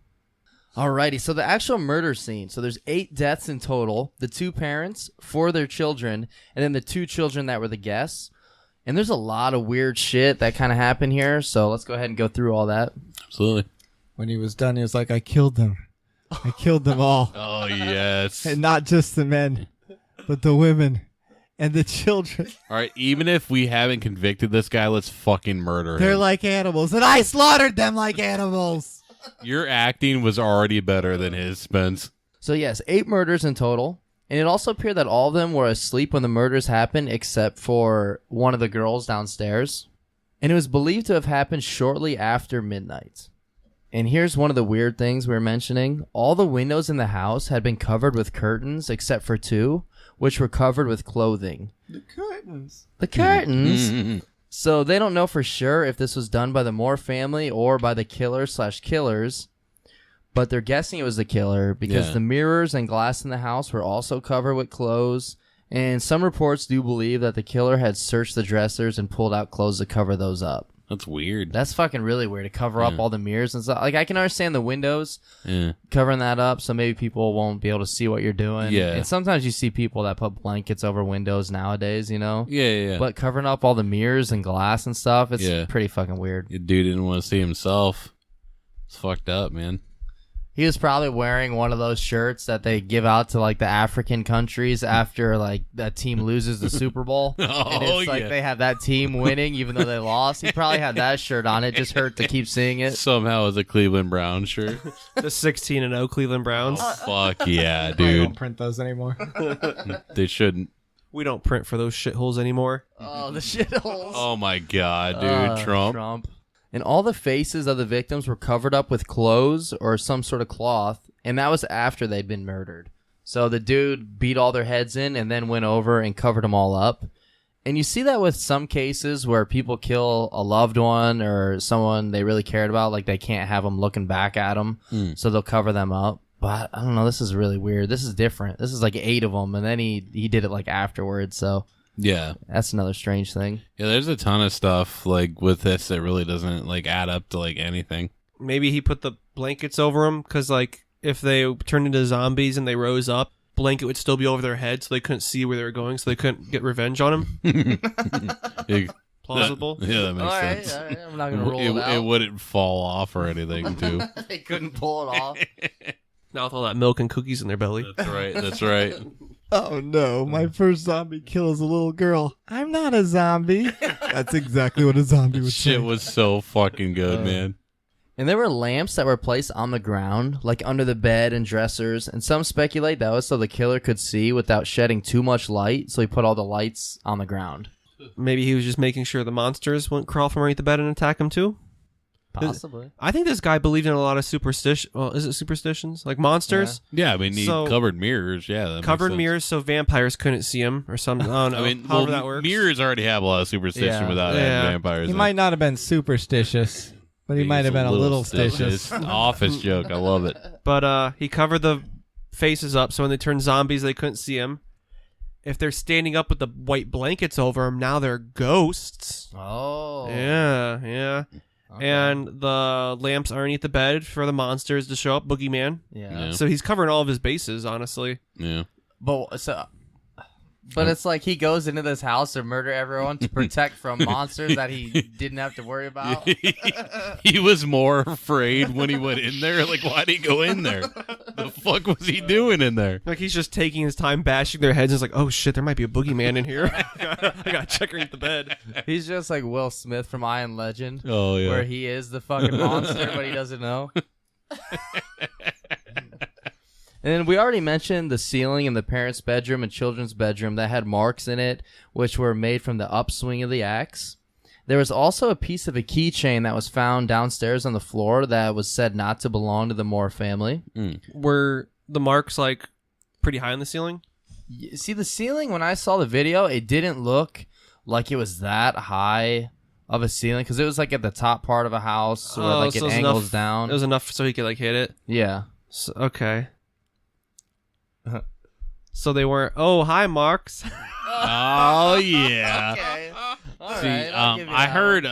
Alrighty, so the actual murder scene. So there's 8 deaths in total. The 2 parents, 4 of their children, and then the 2 children that were the guests. And there's a lot of weird shit that kind of happened here. So let's go ahead and go through all that. Absolutely. When he was done, he was like, I killed them. I killed them all. Oh yes. And not just the men, but the women and the children. All right. Even if we haven't convicted this guy, let's fucking murder him. They're like animals, and I slaughtered them like animals. Your acting was already better than his, Spence. So yes, 8 murders in total. And it also appeared that all of them were asleep when the murders happened, except for one of the girls downstairs. And it was believed to have happened shortly after midnight. And here's one of the weird things we were mentioning. All the windows in the house had been covered with curtains, except for 2, which were covered with clothing. The curtains. The curtains! So they don't know for sure if this was done by the Moore family or by the killer/killers. But they're guessing it was the killer because Yeah. the mirrors and glass in the house were also covered with clothes. And some reports do believe that the killer had searched the dressers and pulled out clothes to cover those up. That's weird. That's fucking really weird to cover up all the mirrors and stuff. Like, I can understand the windows Yeah. covering that up so maybe people won't be able to see what you're doing. Yeah. And sometimes you see people that put blankets over windows nowadays, you know? Yeah. But covering up all the mirrors and glass and stuff, it's Yeah. pretty fucking weird. Your dude didn't want to see himself. It's fucked up, man. He was probably wearing one of those shirts that they give out to like the African countries after like that team loses the Super Bowl. And it's like they have that team winning even though they lost. He probably had that shirt on. It just hurt to keep seeing it. Somehow it's a Cleveland Brown shirt. The 16-0 Cleveland Browns. Fuck yeah, I dude. don't print those anymore. They shouldn't. We don't print for those shitholes anymore. Oh, the shitholes. Oh my god, dude. Trump. And all the faces of the victims were covered up with clothes or some sort of cloth, and that was after they'd been murdered. So the dude beat all their heads in and then went over and covered them all up. And you see that with some cases where people kill a loved one or someone they really cared about, like they can't have them looking back at them, so they'll cover them up. But I don't know, this is really weird. This is different. This is like 8 of them, and then he did it like afterwards, so Yeah. that's another strange thing. Yeah, there's a ton of stuff like with this that really doesn't like add up to like anything. Maybe he put the blankets over them because, like, if they turned into zombies and they rose up, blanket would still be over their head, so they couldn't see where they were going, so they couldn't get revenge on him. Plausible. Yeah, that makes sense. All right, I'm not gonna roll it out. It wouldn't fall off or anything, too. They couldn't pull it off. Now with all that milk and cookies in their belly. That's right. That's right. Oh no, my first zombie kill is a little girl. I'm not a zombie. That's exactly what a zombie would say. Shit was so fucking good, man. And there were lamps that were placed on the ground, like under the bed and dressers, and some speculate that was so the killer could see without shedding too much light, so he put all the lights on the ground. Maybe he was just making sure the monsters wouldn't crawl from underneath the bed and attack him too. Possibly. I think this guy believed in a lot of superstition. Well, is it superstitions? Like monsters? Yeah, I mean, he So- covered mirrors. Yeah, that makes Covered sense. mirrors so vampires couldn't see him or something. I don't know. I mean, however well, that works. mirrors already have a lot of superstition Yeah. without Yeah. having vampires. He in. might not have been superstitious, but he might have been a little stitious. It's an office joke. I love it. But he covered the faces up so when they turned zombies, they couldn't see him. If they're standing up with the white blankets over them, now they're ghosts. Oh. Yeah, yeah. Okay. And the lamps underneath the bed for the monsters to show up, Boogeyman. Yeah. Yeah. So he's covering all of his bases, honestly. Yeah. But it's like he goes into this house to murder everyone to protect from monsters that he didn't have to worry about. He was more afraid when he went in there. Like, why'd he go in there? The fuck was he doing in there? Like he's just taking his time bashing their heads. It's like, oh shit, there might be a boogeyman in here. I gotta check underneath the bed. He's just like Will Smith from I Am Legend, Oh, yeah. where he is the fucking monster, but he doesn't know. And then we already mentioned the ceiling in the parents' bedroom and children's bedroom that had marks in it, which were made from the upswing of the axe. There was also a piece of a keychain that was found downstairs on the floor that was said not to belong to the Moore family. Were the marks like pretty high on the ceiling? See, the ceiling, when I saw the video, it didn't look like it was that high of a ceiling because it was like at the top part of a house where like it was angles enough, down. It was enough so he could like hit it. Yeah. So, okay. So they weren't. Oh, hi, Marks. Oh, yeah. Okay. All See, right, I'll give you I that heard,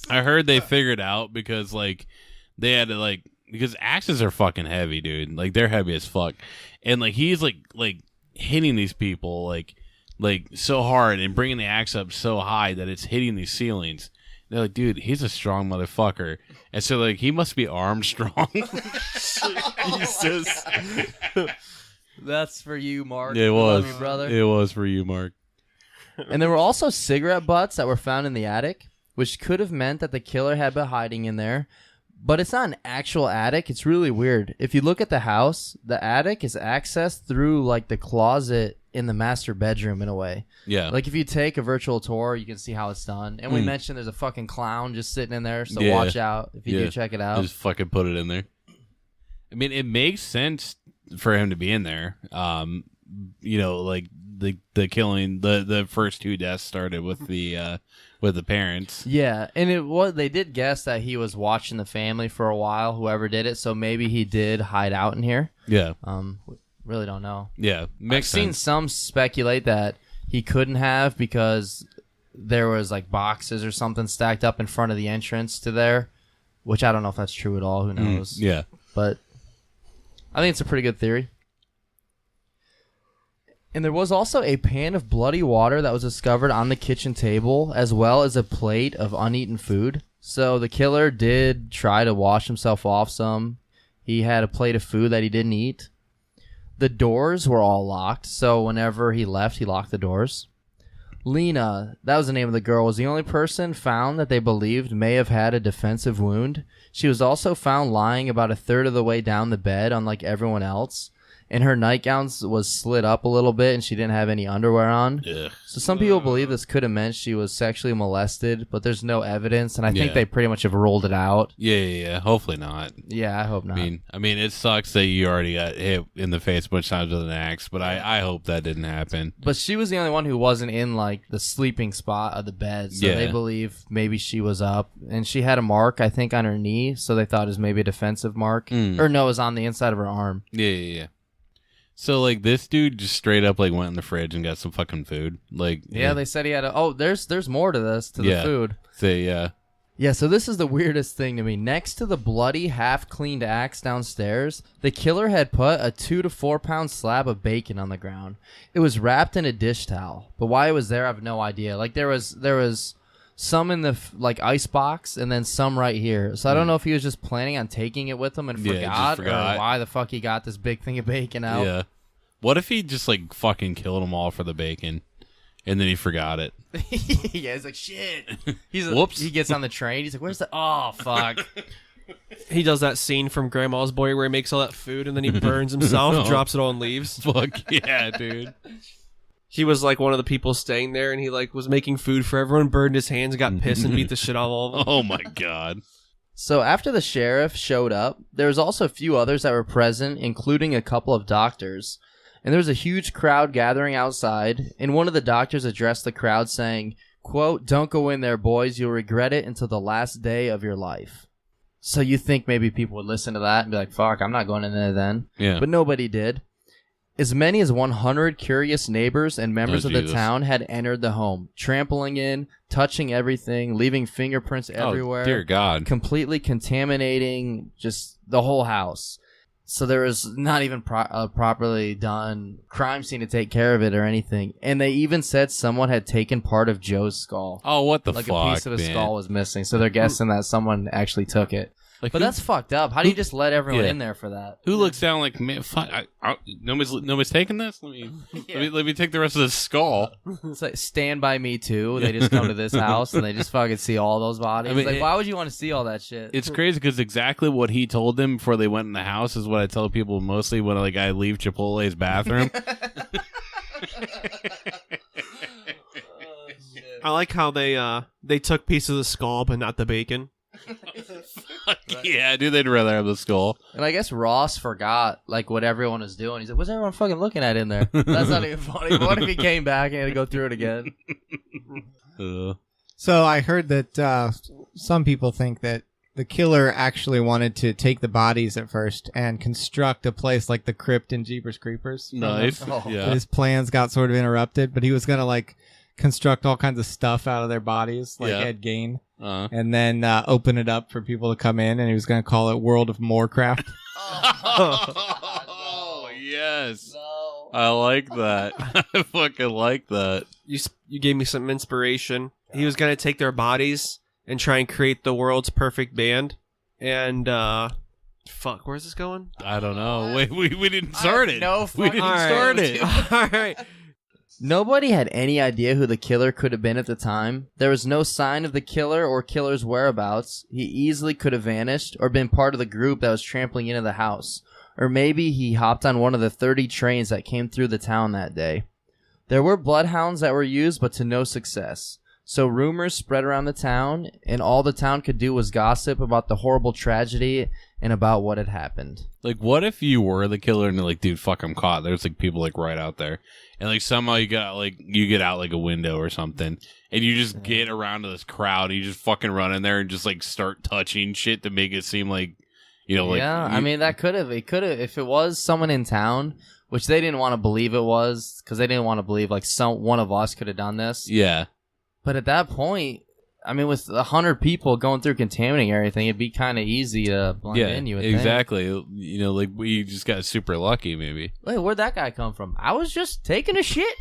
I heard they figured out because like they had to like because axes are fucking heavy, dude. Like they're heavy as fuck, and like he's like hitting these people like so hard and bringing the axe up so high that it's hitting these ceilings. They're like, dude, he's a strong motherfucker, and so like he must be armed strong. Jesus. That's for you, Mark. It was, Love you, brother. It was for you, Mark. And there were also cigarette butts that were found in the attic, which could have meant that the killer had been hiding in there. But it's not an actual attic. It's really weird. If you look at the house, the attic is accessed through like the closet in the master bedroom in a way. Yeah, Like if you take a virtual tour, you can see how it's done. And we mentioned there's a fucking clown just sitting in there, so Yeah. watch out if you Yeah. do check it out. just fucking put it in there. I mean, it makes sense for him to be in there. You know, like the killing, the first two deaths started with the parents. Yeah, and they did guess that he was watching the family for a while, whoever did it, so maybe he did hide out in here. Yeah, Really don't know. yeah, makes I've seen sense. some speculate that he couldn't have because there was like boxes or something stacked up in front of the entrance to there, which I don't know if that's true at all. Who knows? Yeah, But I think it's a pretty good theory. And there was also a pan of bloody water that was discovered on the kitchen table, as well as a plate of uneaten food. So the killer did try to wash himself off some. He had a plate of food that he didn't eat. The doors were all locked, so whenever he left, he locked the doors. Lena, that was the name of the girl, was the only person found that they believed may have had a defensive wound. She was also found lying about a third of the way down the bed, unlike everyone else. And her nightgown was slid up a little bit, and she didn't have any underwear on. Ugh. So some people believe this could have meant she was sexually molested, but there's no evidence, and I think Yeah. they pretty much have ruled it out. yeah. Hopefully not. Yeah, I hope not. I mean, it sucks that you already got hit in the face a bunch of times with an axe, but I hope that didn't happen. But she was the only one who wasn't in like the sleeping spot of the bed, so Yeah. they believe maybe she was up, and she had a mark I think on her knee, so they thought it was maybe a defensive mark, or no, it was on the inside of her arm. Yeah. So like this dude just straight up like went in the fridge and got some fucking food. Like Yeah, they said he had a. Oh, there's more to this the Yeah. food. say yeah. Yeah, so this is the weirdest thing to me. Next to the bloody, half-cleaned axe downstairs, the killer had put a 2 to 4 pound slab of bacon on the ground. It was wrapped in a dish towel, but why it was there, I have no idea. Like there was some in the ice box, and then some right here. So I don't know if he was just planning on taking it with him and forgot, or why the fuck he got this big thing of bacon out. Yeah. What if he just like fucking killed them all for the bacon, and then he forgot it? Yeah, he's like, shit. Whoops. He gets on the train. He's like, where's the... Oh, fuck. He does that scene from Grandma's Boy where he makes all that food and then he burns himself, drops it all and leaves. Fuck yeah, dude. He was like one of the people staying there, and he like was making food for everyone, burned his hands, got pissed, and beat the shit out of all of them. Oh my god. So after the sheriff showed up, there was also a few others that were present, including a couple of doctors. And there was a huge crowd gathering outside, and one of the doctors addressed the crowd saying, quote, "Don't go in there, boys. You'll regret it until the last day of your life." So you think maybe people would listen to that and be like, fuck, I'm not going in there then. Yeah. But nobody did. As many as 100 curious neighbors and members of the town had entered the home, trampling in, touching everything, leaving fingerprints everywhere. Oh, dear God. Completely contaminating just the whole house. So there was not even properly done crime scene to take care of it or anything. And they even said someone had taken part of Joe's skull. Oh, what the like fuck, a piece of his skull was missing. So they're guessing that someone actually took it. Like but that's fucked up. How do you just let everyone in there for that? Who looks down like, man, fuck, nobody's taking this? Let me take the rest of this skull. It's like Stand By Me too. They just come to this house and they just fucking see all those bodies. I mean, like, why would you want to see all that shit? It's crazy because exactly what he told them before they went in the house is what I tell people mostly when like I leave Chipotle's bathroom. I like how they took pieces of the skull but not the bacon. Yeah, dude, they'd rather have the skull. And I guess Ross forgot like what everyone was doing. He's like, "What's everyone fucking looking at in there?" That's not even funny. What if he came back and had to go through it again? So I heard that some people think that the killer actually wanted to take the bodies at first and construct a place like the crypt in Jeepers Creepers. Nice. Yeah. His plans got sort of interrupted, but he was going to like construct all kinds of stuff out of their bodies, like Ed Gein, and then open it up for people to come in, and he was going to call it World of Morecraft. Oh, yes. No. I like that. I fucking like that. You gave me some inspiration. He was going to take their bodies and try and create the world's perfect band. And, fuck, where's this going? I don't know. Wait, we didn't start it. No, we didn't start it. All right. Nobody had any idea who the killer could have been at the time. There was no sign of the killer or killer's whereabouts. He easily could have vanished or been part of the group that was trampling into the house. Or maybe he hopped on one of the 30 trains that came through the town that day. There were bloodhounds that were used, but to no success. So rumors spread around the town, and all the town could do was gossip about the horrible tragedy and about what had happened. Like, what if you were the killer and they're like, dude, fuck, I'm caught. There's like people like right out there. And like somehow you get out like a window or something, and you just get around to this crowd, and you just fucking run in there and just like start touching shit to make it seem like, you know, like... Yeah, I mean, it could have, if it was someone in town, which they didn't want to believe it was, because they didn't want to believe like one of us could have done this. Yeah. But at that point, I mean, with 100 people going through contaminating everything, it'd be kind of easy to blend in, you would think. Exactly. You know, like, we just got super lucky, maybe. Wait, where'd that guy come from? I was just taking a shit.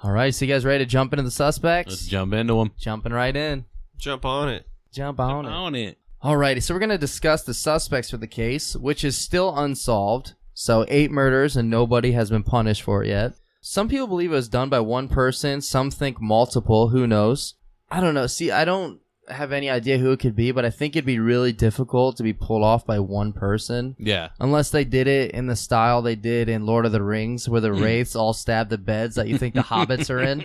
All right, so you guys ready to jump into the suspects? Let's jump into them. Jumping right in. Jump on it. Jump on it. Alrighty, so we're going to discuss the suspects for the case, which is still unsolved. So 8 murders and nobody has been punished for it yet. Some people believe it was done by one person. Some think multiple. Who knows? I don't know. See, I don't have any idea who it could be, but I think it'd be really difficult to be pulled off by one person. Yeah. Unless they did it in the style they did in Lord of the Rings, where the wraiths all stab the beds that you think the hobbits are in.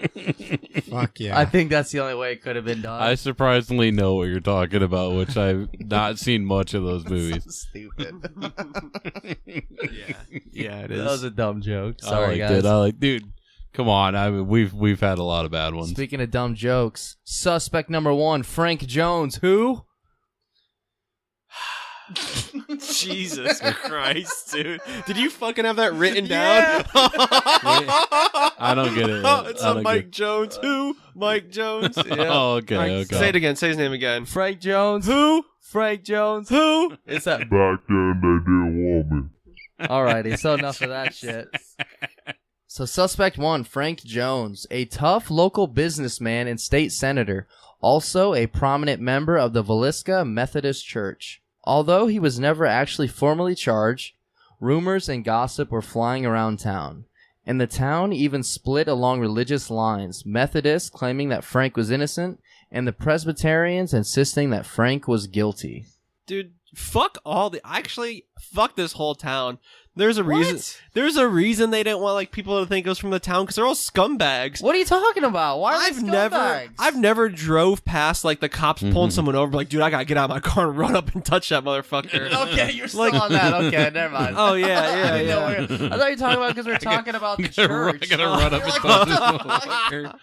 Fuck yeah. I think that's the only way it could have been done. I surprisingly know what you're talking about, which I've not seen much of those movies. Stupid. Yeah, it is. That was a dumb joke. Sorry, guys. Dude, come on. I mean, we've had a lot of bad ones. Speaking of dumb jokes, suspect number 1, Frank Jones. Who? Jesus Christ, dude. Did you fucking have that written down? I don't get it. It's I a don't Mike get- Jones. Who? Mike Jones. Yeah. Oh, okay, All right, okay. Say it again. Say his name again. Frank Jones. Who? Frank Jones. Who? It's that. Back then they didn't want me. Alrighty, so enough of that shit. So suspect 1, Frank Jones, a tough local businessman and state senator, also a prominent member of the Villisca Methodist Church. Although he was never actually formally charged, rumors and gossip were flying around town. And the town even split along religious lines, Methodists claiming that Frank was innocent, and the Presbyterians insisting that Frank was guilty. Dude, fuck all the. Actually, fuck this whole town. There's a reason. There's a reason they didn't want like people to think it was from the town because they're all scumbags. What are you talking about? Why are they I've never drove past like the cops pulling someone over. Like, dude, I gotta get out of my car and run up and touch that motherfucker. Okay, you're still Like- on that. Okay, never mind. Oh yeah, I yeah, didn't know yeah. I thought you were talking about because we're talking about the church. I gotta run up and touch this motherfucker.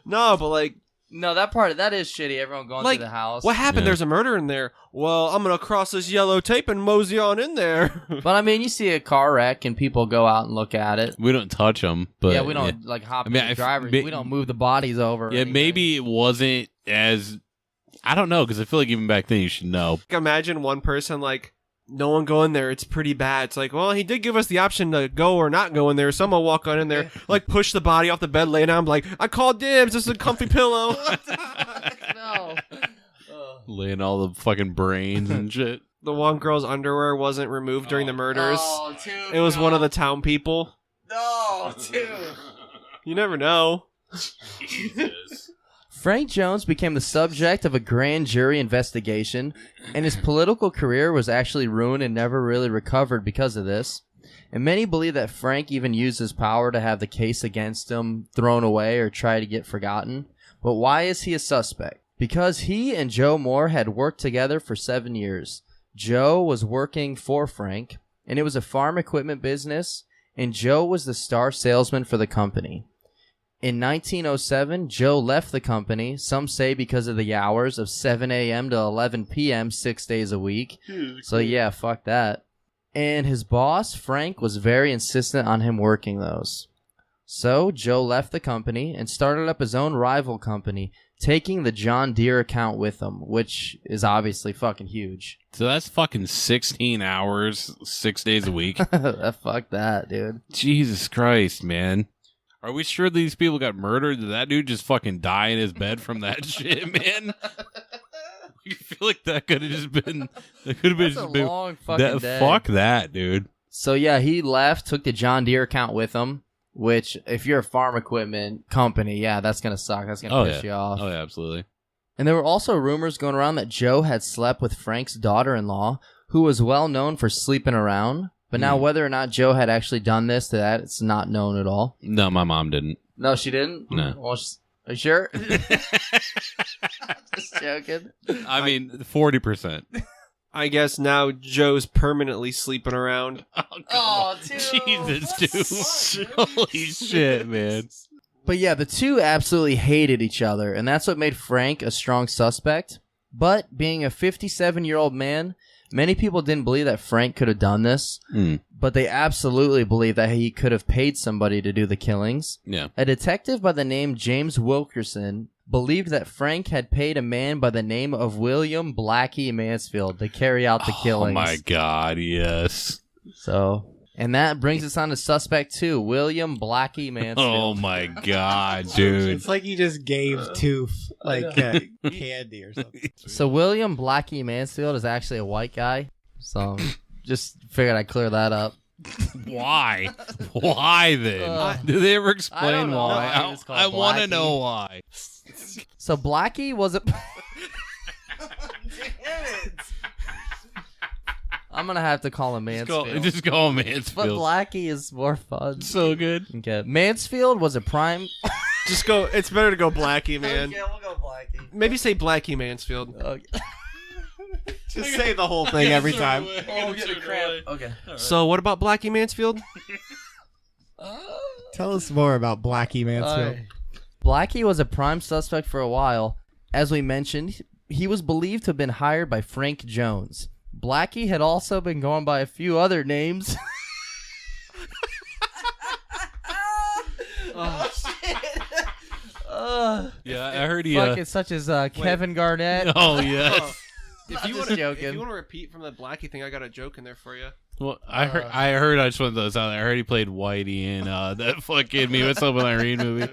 No, but like, No, that is shitty. Everyone going like to the house. what happened? Yeah. There's a murder in there. Well, I'm gonna cross this yellow tape and mosey on in there. But I mean, you see a car wreck and people go out and look at it. We don't touch them, but Yeah, we don't like hop I mean, in the if- drivers. ma- We don't move the bodies over. or Yeah, anything. maybe it wasn't as. I don't know because I feel like even back then you should know. Imagine one person like, no one go in there. It's pretty bad. It's like, well, he did give us the option to go or not go in there. Someone walk on in there, like push the body off the bed, lay down, like, I called dibs. This is a comfy pillow. No. Laying all the fucking brains and shit. The one girl's underwear wasn't removed during the murders. Oh, dude, It was one of the town people. No, dude. You never know. Frank Jones became the subject of a grand jury investigation, and his political career was actually ruined and never really recovered because of this. And many believe that Frank even used his power to have the case against him thrown away or try to get forgotten. But why is he a suspect? Because he and Joe Moore had worked together for 7 years. Joe was working for Frank, and it was a farm equipment business, and Joe was the star salesman for the company. In 1907, Joe left the company, some say because of the hours of 7 a.m. to 11 p.m. 6 days a week. So yeah, fuck that. And his boss, Frank, was very insistent on him working those. So Joe left the company and started up his own rival company, taking the John Deere account with him, which is obviously fucking huge. So that's fucking 16 hours, 6 days a week. Fuck that, dude. Jesus Christ, man. Are we sure these people got murdered? Did that dude just fucking die in his bed from that shit, man? You feel like that could have just been. That could have been. That's a just been long fucking day. Fuck that, dude. So yeah, he left, took the John Deere account with him, which if you're a farm equipment company, yeah, that's going to suck. That's going to piss you off. Oh, yeah, absolutely. And there were also rumors going around that Joe had slept with Frank's daughter-in-law, who was well known for sleeping around. But now whether or not Joe had actually done this, it's not known at all. No, my mom didn't. No, she didn't? No. Well, are you sure? Just joking. I mean, 40%. I guess now Joe's permanently sleeping around. Oh, dude. Jesus, dude. Holy shit, man. But yeah, the two absolutely hated each other, and that's what made Frank a strong suspect. But being a 57-year-old man, many people didn't believe that Frank could have done this, but they absolutely believed that he could have paid somebody to do the killings. Yeah. A detective by the name James Wilkerson believed that Frank had paid a man by the name of William Blackie Mansfield to carry out the killings. Oh my God, yes. So, and that brings us on to suspect 2, William Blackie Mansfield. Oh my God, dude. It's like you just gave Toof like candy or something. So William Blackie Mansfield is actually a white guy. So just figured I'd clear that up. Why? Why then? Did they ever I explain don't know why? why he was called I want to Blackie. know why. So Blackie was a... I'm going to have to call him Mansfield. Just go But Mansfield. Blackie is more fun. So good. Okay. Mansfield was a prime... Just go. It's better to go Blackie, man. we'll go Blackie. Maybe say Blackie Mansfield. Okay. Just say the whole thing every time. Okay. So what about Blackie Mansfield? Tell us more about Blackie Mansfield. Blackie was a prime suspect for a while. As we mentioned, he was believed to have been hired by Frank Jones. Blackie had also been going by a few other names. Oh, shit. Yeah, I heard he. Fucking such as Kevin Garnett. Oh yeah. If you just want to joking. repeat from the Blackie thing, I got a joke in there for you. Well, I heard. I just wanted those out. I heard he played Whitey in that fucking Me What's Up with Irene movie.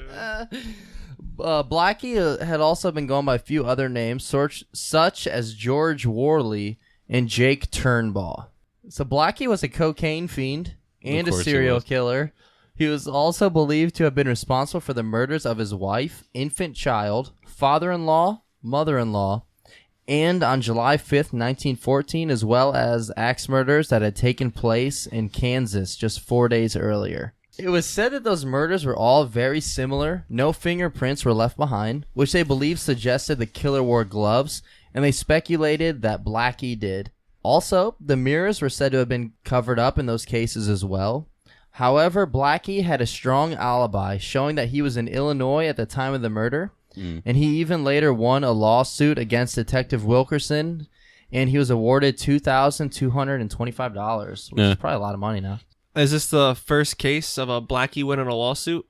Blackie had also been going by a few other names, such as George Worley and Jake Turnbaugh. So Blackie was a cocaine fiend and a course he serial was. killer. He was also believed to have been responsible for the murders of his wife, infant child, father-in-law, mother-in-law, and on July 5th, 1914, as well as axe murders that had taken place in Kansas just 4 days earlier. It was said that those murders were all very similar. No fingerprints were left behind, which they believed suggested the killer wore gloves, and they speculated that Blackie did. Also, the mirrors were said to have been covered up in those cases as well. However, Blackie had a strong alibi, showing that he was in Illinois at the time of the murder, and he even later won a lawsuit against Detective Wilkerson, and he was awarded $2,225, which is probably a lot of money now. Is this the first case of a Blackie winning a lawsuit?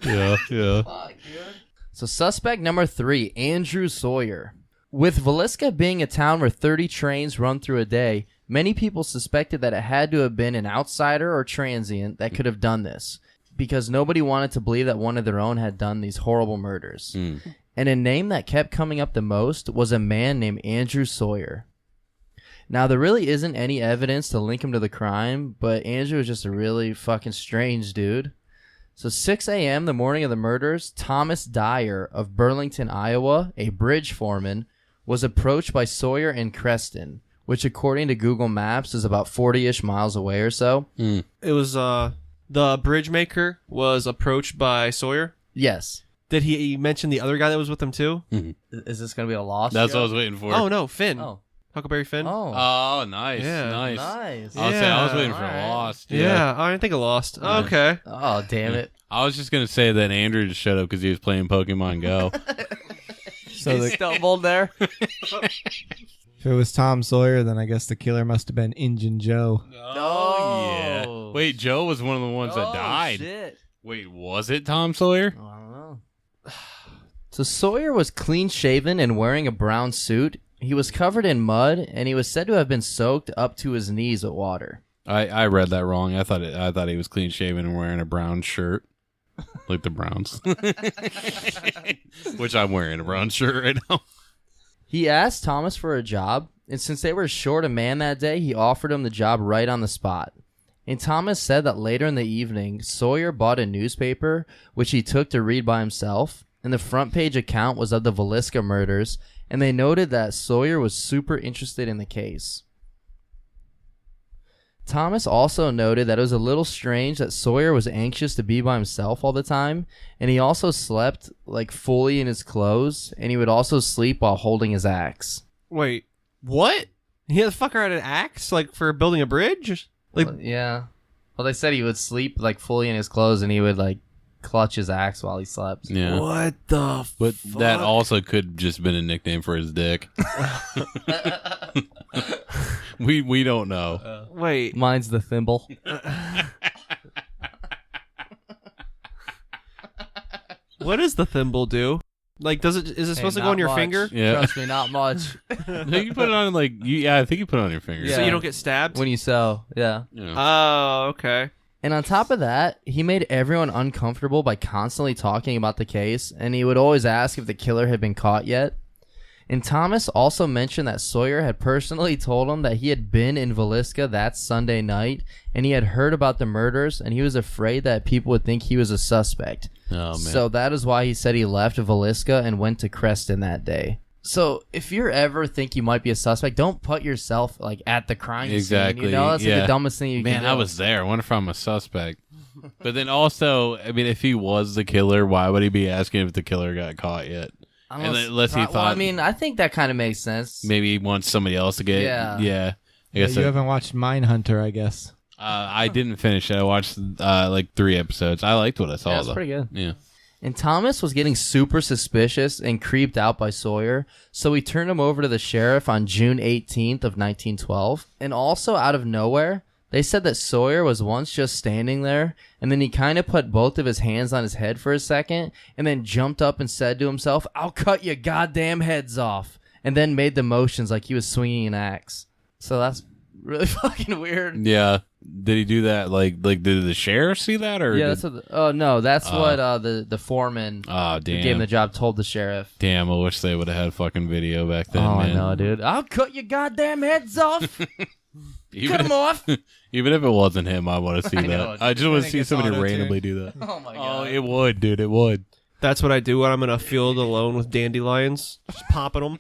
Yeah. So suspect number 3, Andrew Sawyer. With Villisca being a town where 30 trains run through a day, many people suspected that it had to have been an outsider or transient that could have done this, because nobody wanted to believe that one of their own had done these horrible murders. And a name that kept coming up the most was a man named Andrew Sawyer. Now, there really isn't any evidence to link him to the crime, but Andrew was just a really fucking strange dude. So 6 a.m. the morning of the murders, Thomas Dyer of Burlington, Iowa, a bridge foreman, was approached by Sawyer in Creston, which according to Google Maps is about 40-ish miles away or so. It was the bridge maker was approached by Sawyer. Yes. Did he mention the other guy that was with him too? Is this going to be a lost That's joke? what I was waiting for. Oh no, Finn. Oh. Huckleberry Finn. Oh. Oh, nice. Yeah. Nice. Nice. I was waiting for Alright. Lost. Yeah. Oh, I didn't think I lost. Oh, okay. Oh, damn it. I was just gonna say that Andrew just showed up because he was playing Pokemon Go. So He stumbled there. if it was Tom Sawyer, then I guess the killer must have been Injun Joe. Yeah. Wait, Joe was one of the ones that died. Shit. Wait, was it Tom Sawyer? Oh, I don't know. So Sawyer was clean-shaven and wearing a brown suit. He was covered in mud, and he was said to have been soaked up to his knees with water. I read that wrong. I thought he was clean shaven and wearing a brown shirt, like the Browns, which I'm wearing a brown shirt right now. He asked Thomas for a job, and since they were short a man that day, he offered him the job right on the spot. And Thomas said that later in the evening, Sawyer bought a newspaper, which he took to read by himself, and the front page account was of the Villisca murders, and they noted that Sawyer was super interested in the case. Thomas also noted that it was a little strange that Sawyer was anxious to be by himself all the time, and he also slept like fully in his clothes, and he would also sleep while holding his axe. Wait, what? He had the fucker had an axe, like for building a bridge? Like, Yeah. Well, they said he would sleep like fully in his clothes, and he would like clutch his axe while he slept. Yeah, what the? but fuck? that also could just been a nickname for his dick. we don't know. Wait, Mine's the thimble. what does the thimble do? Like, is it supposed to go not on your much. finger? Yeah. Trust me, not much. You put it on like I think you put it on your finger. Yeah. So you don't get stabbed? When you sew, yeah. Yeah. Oh, okay. And on top of that, he made everyone uncomfortable by constantly talking about the case, and he would always ask if the killer had been caught yet. And Thomas also mentioned that Sawyer had personally told him that he had been in Villisca that Sunday night, and he had heard about the murders, and he was afraid that people would think he was a suspect. Oh man. So that is why he said he left Villisca and went to Creston that day. So if you ever think you might be a suspect, don't put yourself like at the crime Exactly, scene. You know, that's like yeah. the dumbest thing you can Man, do. I was there. I wonder if I'm a suspect. But then also, I mean, if he was the killer, why would he be asking if the killer got caught yet? Unless he Well, thought I mean, I think that kind of makes sense. maybe he wants somebody else to get. Yeah. Yeah. I You guess haven't watched Mindhunter, I guess. I didn't finish it. I watched like 3 episodes. I liked what I saw. Yeah, it's though. pretty good. Yeah. And Thomas was getting super suspicious and creeped out by Sawyer, so he turned him over to the sheriff on June 18th of 1912. And also out of nowhere, they said that Sawyer was once just standing there, and then he kind of put both of his hands on his head for a second, and then jumped up and said to himself, "I'll cut your goddamn heads off," and then made the motions like he was swinging an axe. So that's really fucking weird. Yeah. Did he do that? Like did the sheriff see that? Or Yeah, did... that's what no, that's what the foreman Oh, who damn. gave him the job told the sheriff. Damn, I wish they would have had fucking video back then, Oh, man. I know, dude. I'll cut your goddamn heads off. Cut them off. Even if it wasn't him, I want to see I that. know, I just want to it see gets somebody auto-tuned. randomly do that. Oh my Oh, god. it would, dude. It would. That's what I do when I'm in a field alone with dandelions, just popping them.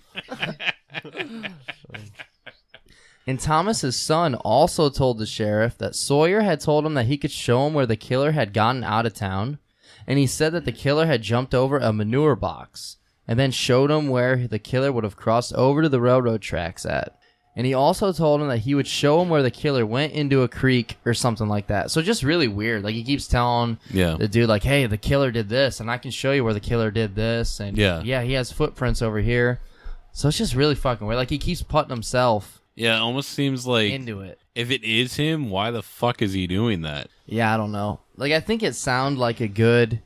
And Thomas's son also told the sheriff that Sawyer had told him that he could show him where the killer had gotten out of town, and he said that the killer had jumped over a manure box, and then showed him where the killer would have crossed over to the railroad tracks at. And he also told him that he would show him where the killer went into a creek or something like that. So just really weird. Like, he keeps telling Yeah. the dude, like, hey, the killer did this, and I can show you where the killer did this, and Yeah. he has footprints over here. So it's just really fucking weird. Like, he keeps putting himself Yeah, it almost seems like into it. if it is him, why the fuck is he doing that? Yeah, I don't know. Like, I think it sounded like a good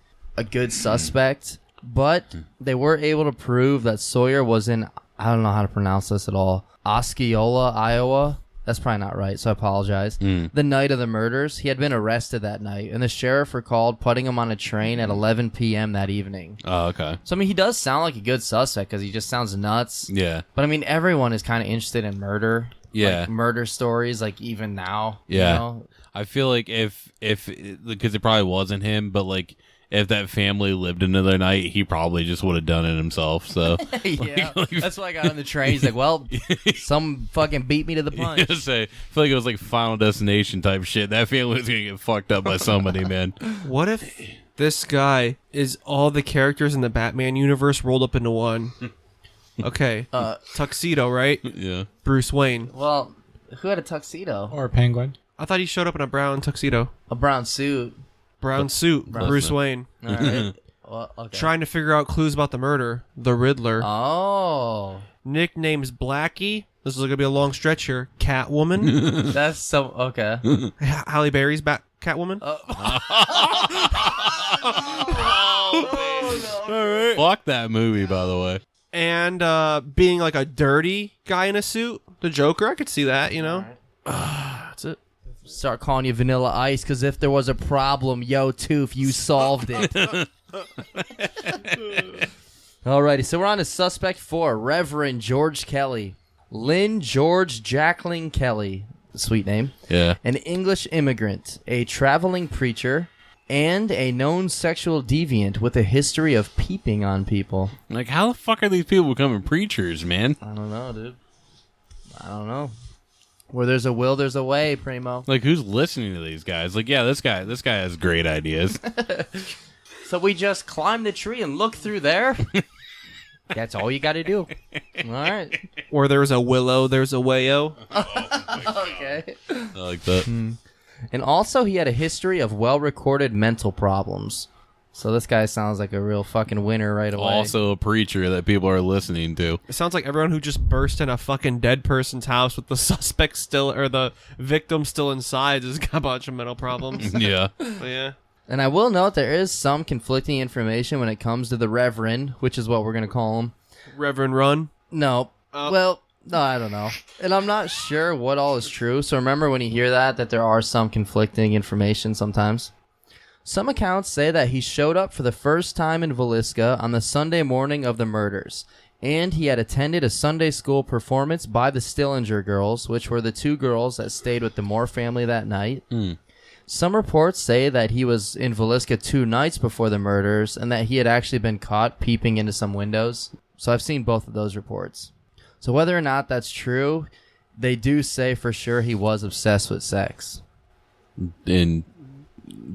suspect, but they were able to prove that Sawyer was in, I don't know how to pronounce this at all, Osceola, Iowa. That's probably not right, so I apologize. The night of the murders, he had been arrested that night, and the sheriff recalled putting him on a train at 11 p.m. that evening. Oh, okay. So, I mean, he does sound like a good suspect because he just sounds nuts. Yeah. But, I mean, everyone is kind of interested in murder. Yeah. Like, murder stories, like, even now. Yeah. You know? I feel like if because it probably wasn't him, but like if that family lived another night, he probably just would have done it himself. So Yeah, that's why I got on the train. He's like, well, some fucking beat me to the punch. I feel like it was like Final Destination type shit. That family was gonna get fucked up by somebody, man. What if this guy is all the characters in the Batman universe rolled up into one? Okay. Tuxedo, right? Yeah. Bruce Wayne. Well, who had a tuxedo? Or a penguin. I thought he showed up in a brown tuxedo. A brown suit. Brown suit. Bruce Wayne. All right. Well, okay. Trying to figure out clues about the murder. The Riddler. Oh, Nicknames Blackie. This is going to be a long stretch here. Catwoman. that's so okay. Halle Berry's Catwoman. Fuck that movie, by the way. And being like a dirty guy in a suit. The Joker. I could see that, you know. That's it. Start calling you Vanilla Ice because if there was a problem, yo, Tooth, you solved it. Alrighty, so we're on to suspect 4, Reverend George Kelly. Lynn George Jacqueline Kelly, sweet name. Yeah. An English immigrant, a traveling preacher, and a known sexual deviant with a history of peeping on people. Like, how the fuck are these people becoming preachers, man? I don't know, dude. I don't know. Where there's a will, there's a way, Primo. Like, who's listening to these guys? Like, yeah, this guy has great ideas. So we just climb the tree and look through there? That's all you got to do. All right. Where there's a willow, there's a wayo. Okay. I like that. And also, he had a history of well-recorded mental problems. So this guy sounds like a real fucking winner right away. Also a preacher that people are listening to. It sounds like everyone who just burst in a fucking dead person's house with the suspect still, or the victim still inside, has got a bunch of mental problems. Yeah. But yeah. And I will note there is some conflicting information when it comes to the Reverend, which is what we're going to call him. Reverend Run. No. Well, no, I don't know. And I'm not sure what all is true. So remember when you hear that there are some conflicting information sometimes. Some accounts say that he showed up for the first time in Villisca on the Sunday morning of the murders, and he had attended a Sunday school performance by the Stillinger girls, which were the 2 girls that stayed with the Moore family that night. Some reports say that he was in Villisca 2 nights before the murders, and that he had actually been caught peeping into some windows. So I've seen both of those reports. So whether or not that's true, they do say for sure he was obsessed with sex. And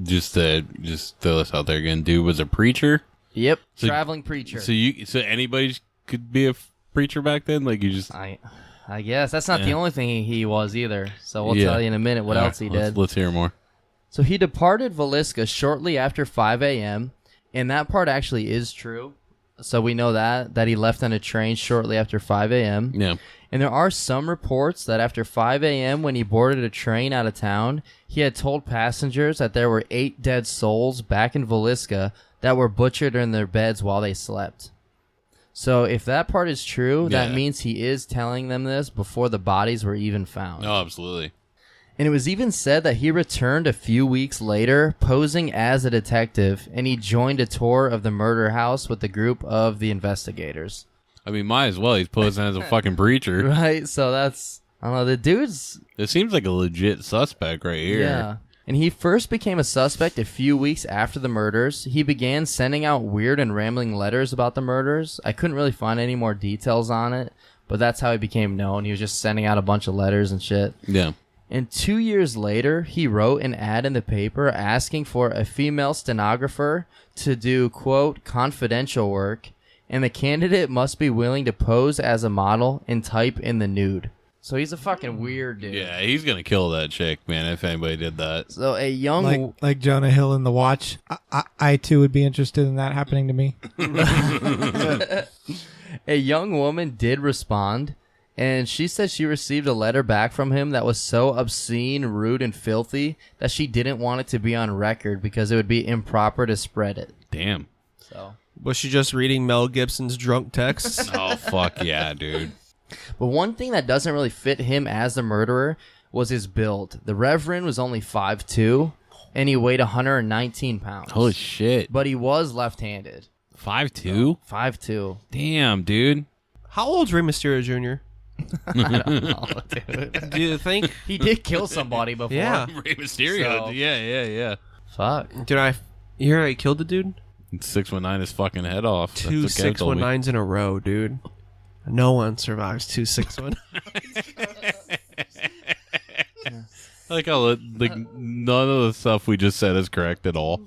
just throw this out there again, dude was a preacher. Yep, So- traveling preacher. So anybody could be a preacher back then. Like you just I guess that's not the Yeah. only thing he was either. So we'll Yeah. tell you in a minute what All else he right, did. Let's hear more. So he departed Villisca shortly after 5 a.m., And that part actually is true. So we know that he left on a train shortly after 5 a.m. Yeah. And there are some reports that after 5 a.m. when he boarded a train out of town, he had told passengers that there were 8 dead souls back in Villisca that were butchered in their beds while they slept. So if that part is true, that means he is telling them this before the bodies were even found. Oh, absolutely. And it was even said that he returned a few weeks later posing as a detective, and he joined a tour of the murder house with a group of the investigators. I mean, might as well. He's posing as a fucking preacher. Right? So that's, I don't know, the dude's... It seems like a legit suspect right here. Yeah. And he first became a suspect a few weeks after the murders. He began sending out weird and rambling letters about the murders. I couldn't really find any more details on it, but that's how he became known. He was just sending out a bunch of letters and shit. Yeah. And 2 years later, he wrote an ad in the paper asking for a female stenographer to do, quote, confidential work, and the candidate must be willing to pose as a model and type in the nude. So he's a fucking weird dude. Yeah, he's going to kill that chick, man, if anybody did that. So a young... Like Jonah Hill in The Watch. I too would be interested in that happening to me. A young woman did respond, and she said she received a letter back from him that was so obscene, rude, and filthy that she didn't want it to be on record because it would be improper to spread it. Damn. So, Was she just reading Mel Gibson's drunk texts? Oh, fuck yeah, dude. but one thing that doesn't really fit him as the murderer was his build. The Reverend was only 5'2", and he weighed 119 pounds. Holy shit. But he was left-handed. 5'2"? 5'2". Damn, dude. How old's Rey Mysterio Jr.? I don't know, dude. Do you think? He did kill somebody before. Yeah. Rey Mysterio. So- Yeah. Fuck. Did you hear he killed the dude? 619 his fucking head off. That's Two what Kev told me. 619s in a row, dude. No one survives 2 619. I like how none of the stuff we just said is correct at all.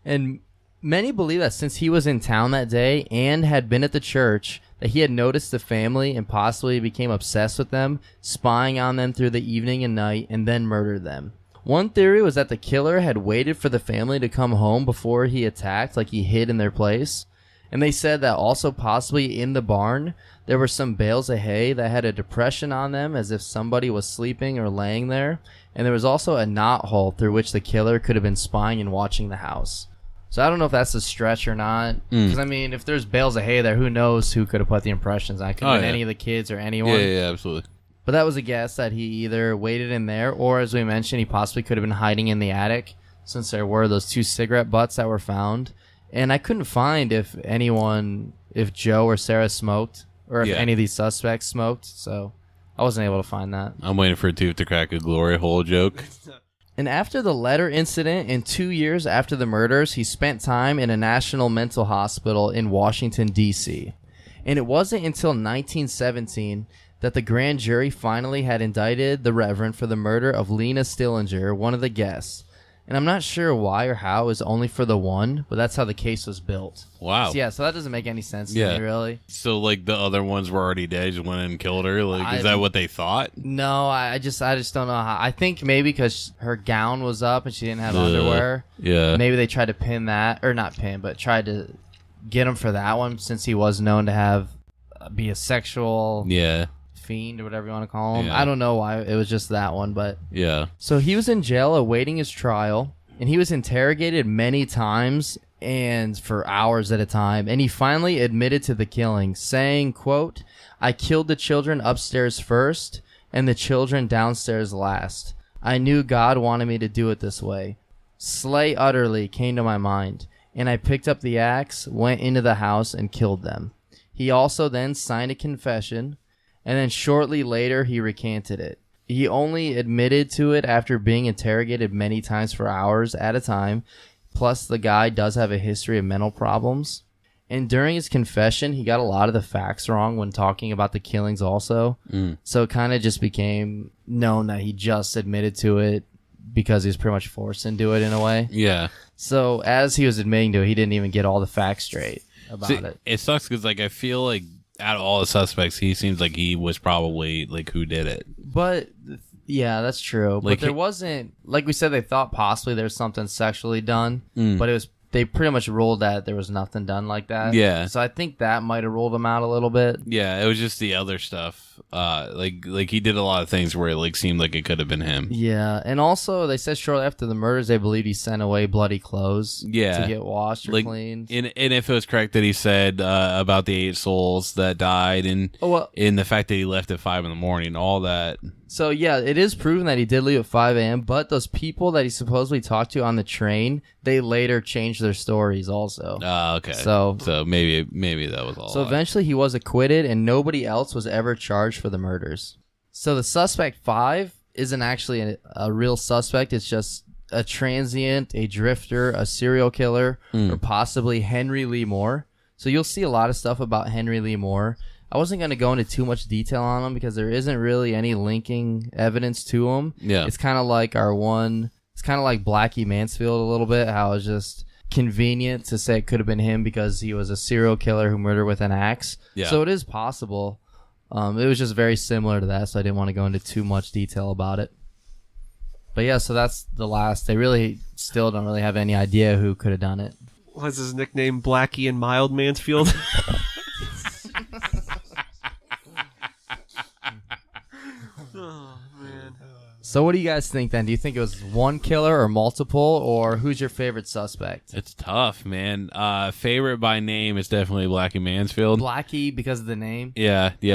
And many believe that since he was in town that day and had been at the church, that he had noticed the family and possibly became obsessed with them, spying on them through the evening and night, and then murdered them. One theory was that the killer had waited for the family to come home before he attacked, like he hid in their place. And they said that also possibly in the barn, there were some bales of hay that had a depression on them as if somebody was sleeping or laying there. And there was also a knot hole through which the killer could have been spying and watching the house. So I don't know if that's a stretch or not. Because, I mean, if there's bales of hay there, who knows who could have put the impressions on? It could have been any of the kids or anyone. Yeah, absolutely. But that was a guess that he either waited in there or, as we mentioned, he possibly could have been hiding in the attic since there were those 2 cigarette butts that were found. And I couldn't find if Joe or Sarah smoked or if any of these suspects smoked. So I wasn't able to find that. I'm waiting for a tooth to crack a glory hole joke. And after the letter incident and 2 years after the murders, he spent time in a national mental hospital in Washington, D.C. And it wasn't until 1917 that the grand jury finally had indicted the Reverend for the murder of Lena Stillinger, one of the guests. And I'm not sure why or how it was only for the one, but that's how the case was built. Wow. So, yeah, so that doesn't make any sense to me, really. So, like, the other ones were already dead, just went and killed her? Like, is that what they thought? No, I just don't know how. I think maybe because her gown was up and she didn't have underwear. Yeah. Maybe they tried to pin that, or not pin, but tried to get him for that one since he was known to be a sexual fiend or whatever you want to call him. Yeah. I don't know why it was just that one, but Yeah. so he was in jail awaiting his trial, and he was interrogated many times and for hours at a time, and he finally admitted to the killing, saying, quote, "I killed the children upstairs first and the children downstairs last. I knew God wanted me to do it this way. Slay utterly came to my mind, and I picked up the axe, went into the house, and killed them." He also then signed a confession, and then shortly later he recanted it. He only admitted to it after being interrogated many times for hours at a time. Plus, the guy does have a history of mental problems. And during his confession, he got a lot of the facts wrong when talking about the killings also. So it kind of just became known that he just admitted to it because he was pretty much forced into it in a way. Yeah. So as he was admitting to it, he didn't even get all the facts straight about it. It sucks because, like, I feel like out of all the suspects, he seems like he was probably, like, who did it. But yeah, that's true. Like, but there wasn't, like we said, they thought possibly there was something sexually done, but it was they pretty much ruled that there was nothing done like that. Yeah. So I think that might have ruled him out a little bit. Yeah, it was just the other stuff. Like he did a lot of things where it like seemed like it could have been him. Yeah, and also they said shortly after the murders, they believed he sent away bloody clothes. Yeah. To get washed or Like, cleaned. And if it was correct that he said about the 8 souls that died, and in the fact that he left at 5 a.m, all that. So yeah, it is proven that he did leave at 5 a.m. But those people that he supposedly talked to on the train, they later changed their stories also. Okay. So maybe that was all. So eventually he was acquitted, and nobody else was ever charged for the murders. So the suspect 5 isn't actually a real suspect. It's just a transient, a drifter, a serial killer, or possibly Henry Lee Moore. So you'll see a lot of stuff about Henry Lee Moore. I wasn't going to go into too much detail on him because there isn't really any linking evidence to him. Yeah. It's kind of like it's kind of like Blackie Mansfield a little bit, how it's just convenient to say it could have been him because he was a serial killer who murdered with an axe. Yeah. So it is possible. It was just very similar to that, so I didn't want to go into too much detail about it. But yeah, so that's the last. They really still don't really have any idea who could have done it. Was his nickname Blackie and Mild Mansfield? Oh, man. So what do you guys think then? Do you think it was one killer or multiple, or who's your favorite suspect? It's tough, man. Favorite by name is definitely Blackie Mansfield. Blackie because of the name? Yeah, I can see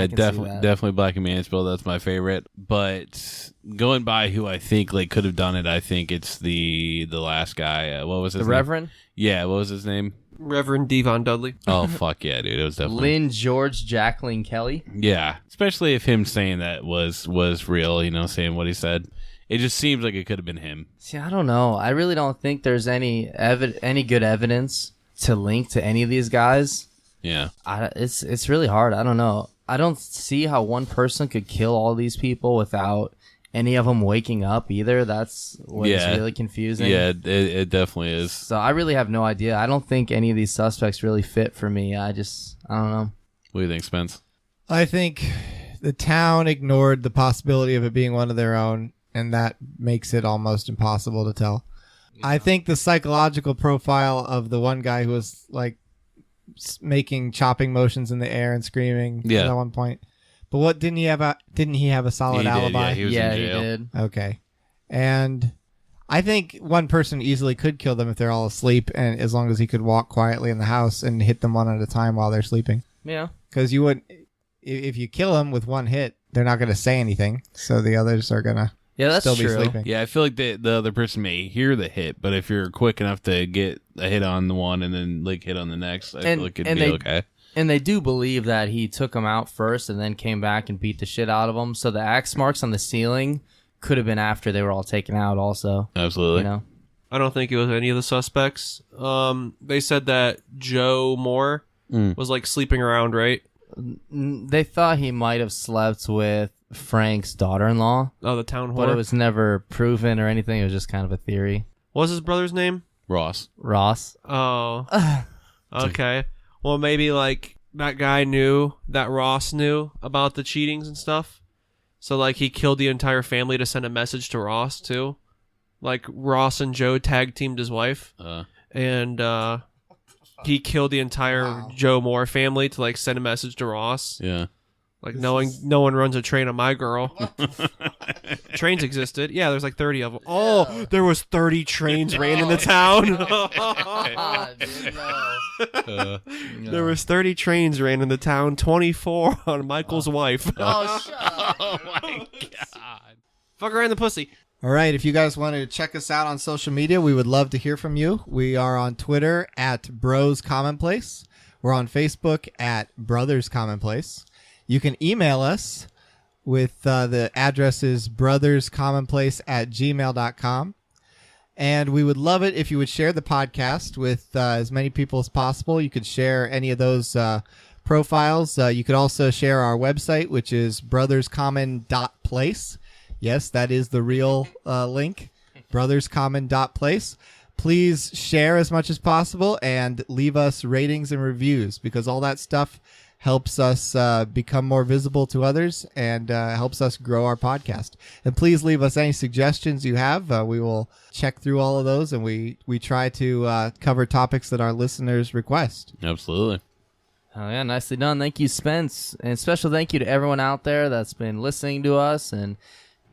that. definitely Blackie Mansfield. That's my favorite. But going by who I think like could have done it, I think it's the last guy. What was his name? Reverend? Yeah, what was his name? Reverend Devon Dudley. Oh fuck yeah, dude! It was definitely Lynn George Jacqueline Kelly. Yeah, especially if him saying that was real. Saying what he said. It just seems like it could have been him. See, I don't know. I really don't think there's any good evidence to link to any of these guys. Yeah, it's really hard. I don't know. I don't see how one person could kill all these people without any of them waking up either. That's what's really confusing. Yeah, it definitely is. So I really have no idea. I don't think any of these suspects really fit for me. I don't know. What do you think, Spence? I think the town ignored the possibility of it being one of their own, and that makes it almost impossible to tell. Yeah. I think the psychological profile of the one guy who was like making chopping motions in the air and screaming at one point. But what didn't he have a solid alibi? Yeah, he was in jail. He did. Okay. And I think one person easily could kill them if they're all asleep, and as long as he could walk quietly in the house and hit them one at a time while they're sleeping. Yeah. Because you would, if you kill them with one hit, they're not going to say anything, so the others are going to still be sleeping. Yeah, I feel like the other person may hear the hit, but if you're quick enough to get a hit on the one and then like hit on the next, I feel like it'd be okay. And they do believe that he took them out first and then came back and beat the shit out of them. So the axe marks on the ceiling could have been after they were all taken out also. Absolutely. I don't think it was any of the suspects. They said that Joe Moore was like sleeping around, right? They thought he might have slept with Frank's daughter-in-law. Oh, the town whore. But it was never proven or anything. It was just kind of a theory. What was his brother's name? Ross. Oh. Okay. Well, maybe like that guy knew that Ross knew about the cheatings and stuff. So like he killed the entire family to send a message to Ross too. Like Ross and Joe tag teamed his wife. And he killed the entire Joe Moore family to like send a message to Ross. Yeah. Like knowing no one runs a train on my girl. Trains existed. Yeah, there's like 30 of them. Oh, there was 30 trains ran in the town. There was 30 trains ran in the town, 24 on Michael's wife. Oh, shut up. Oh my god. Fuck her in the pussy. All right, if you guys want to check us out on social media, we would love to hear from you. We are on Twitter at Bros Commonplace. We're on Facebook at Brothers Commonplace. You can email us with the addresses brotherscommonplace@gmail.com. And we would love it if you would share the podcast with as many people as possible. You could share any of those profiles. You could also share our website, which is brotherscommon.place. Yes, that is the real link, brotherscommon.place. Please share as much as possible and leave us ratings and reviews, because all that stuff helps us become more visible to others and helps us grow our podcast. And please leave us any suggestions you have. We will check through all of those, and we try to cover topics that our listeners request. Absolutely. Oh, yeah, nicely done. Thank you, Spence. And special thank you to everyone out there that's been listening to us and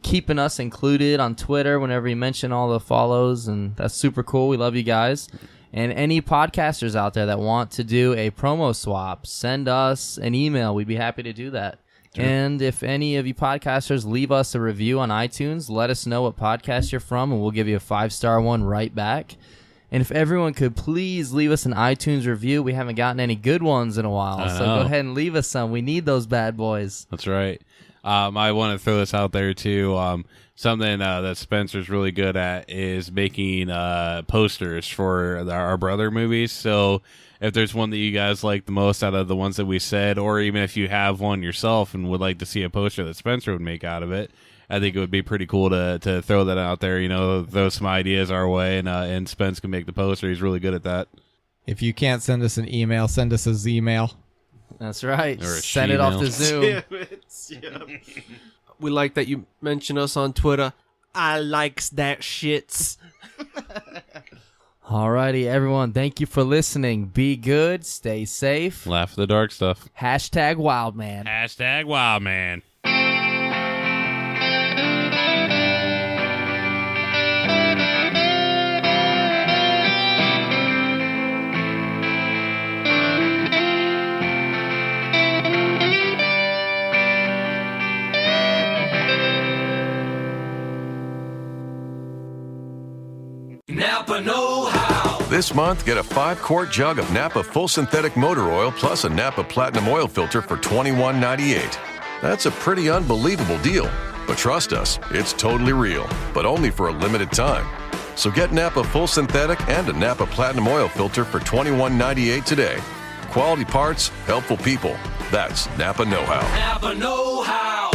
keeping us included on Twitter whenever you mention all the follows, and that's super cool. We love you guys. And any podcasters out there that want to do a promo swap, send us an email. We'd be happy to do that. Sure. And if any of you podcasters leave us a review on iTunes, let us know what podcast you're from, and we'll give you a 5-star one right back. And if everyone could please leave us an iTunes review. We haven't gotten any good ones in a while, so go ahead and leave us some. We need those bad boys. That's right. I want to throw this out there, too. Something that Spencer's really good at is making posters for our brother movies. So if there's one that you guys like the most out of the ones that we said, or even if you have one yourself and would like to see a poster that Spencer would make out of it, I think it would be pretty cool to throw that out there, throw some ideas our way, and Spence can make the poster. He's really good at that. If you can't send us an email, send us a Z-mail. That's right. Or a Send it off to Zoom. We like that you mention us on Twitter. I likes that shits. Alrighty, everyone. Thank you for listening. Be good. Stay safe. Laugh at the dark stuff. #Wildman. #Wildman. Napa Know How. This month, get a 5-quart jug of Napa Full Synthetic Motor Oil plus a Napa Platinum Oil Filter for $21.98. That's a pretty unbelievable deal. But trust us, it's totally real, but only for a limited time. So get Napa Full Synthetic and a Napa Platinum Oil Filter for $21.98 today. Quality parts, helpful people. That's Napa Know How. Napa Know How.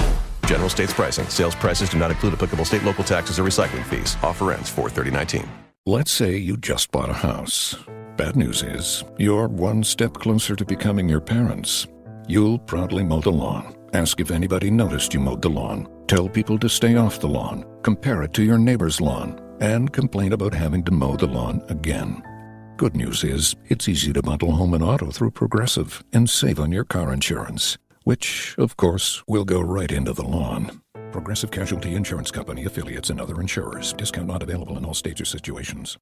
General states pricing. Sales prices do not include applicable state, local taxes, or recycling fees. Offer ends 4/30/19. Let's say you just bought a house. Bad news is, you're one step closer to becoming your parents. You'll proudly mow the lawn. Ask if anybody noticed you mowed the lawn. Tell people to stay off the lawn. Compare it to your neighbor's lawn. And complain about having to mow the lawn again. Good news is, it's easy to bundle home and auto through Progressive and save on your car insurance, which, of course, will go right into the lawn. Progressive Casualty Insurance Company, affiliates, and other insurers. Discount not available in all states or situations.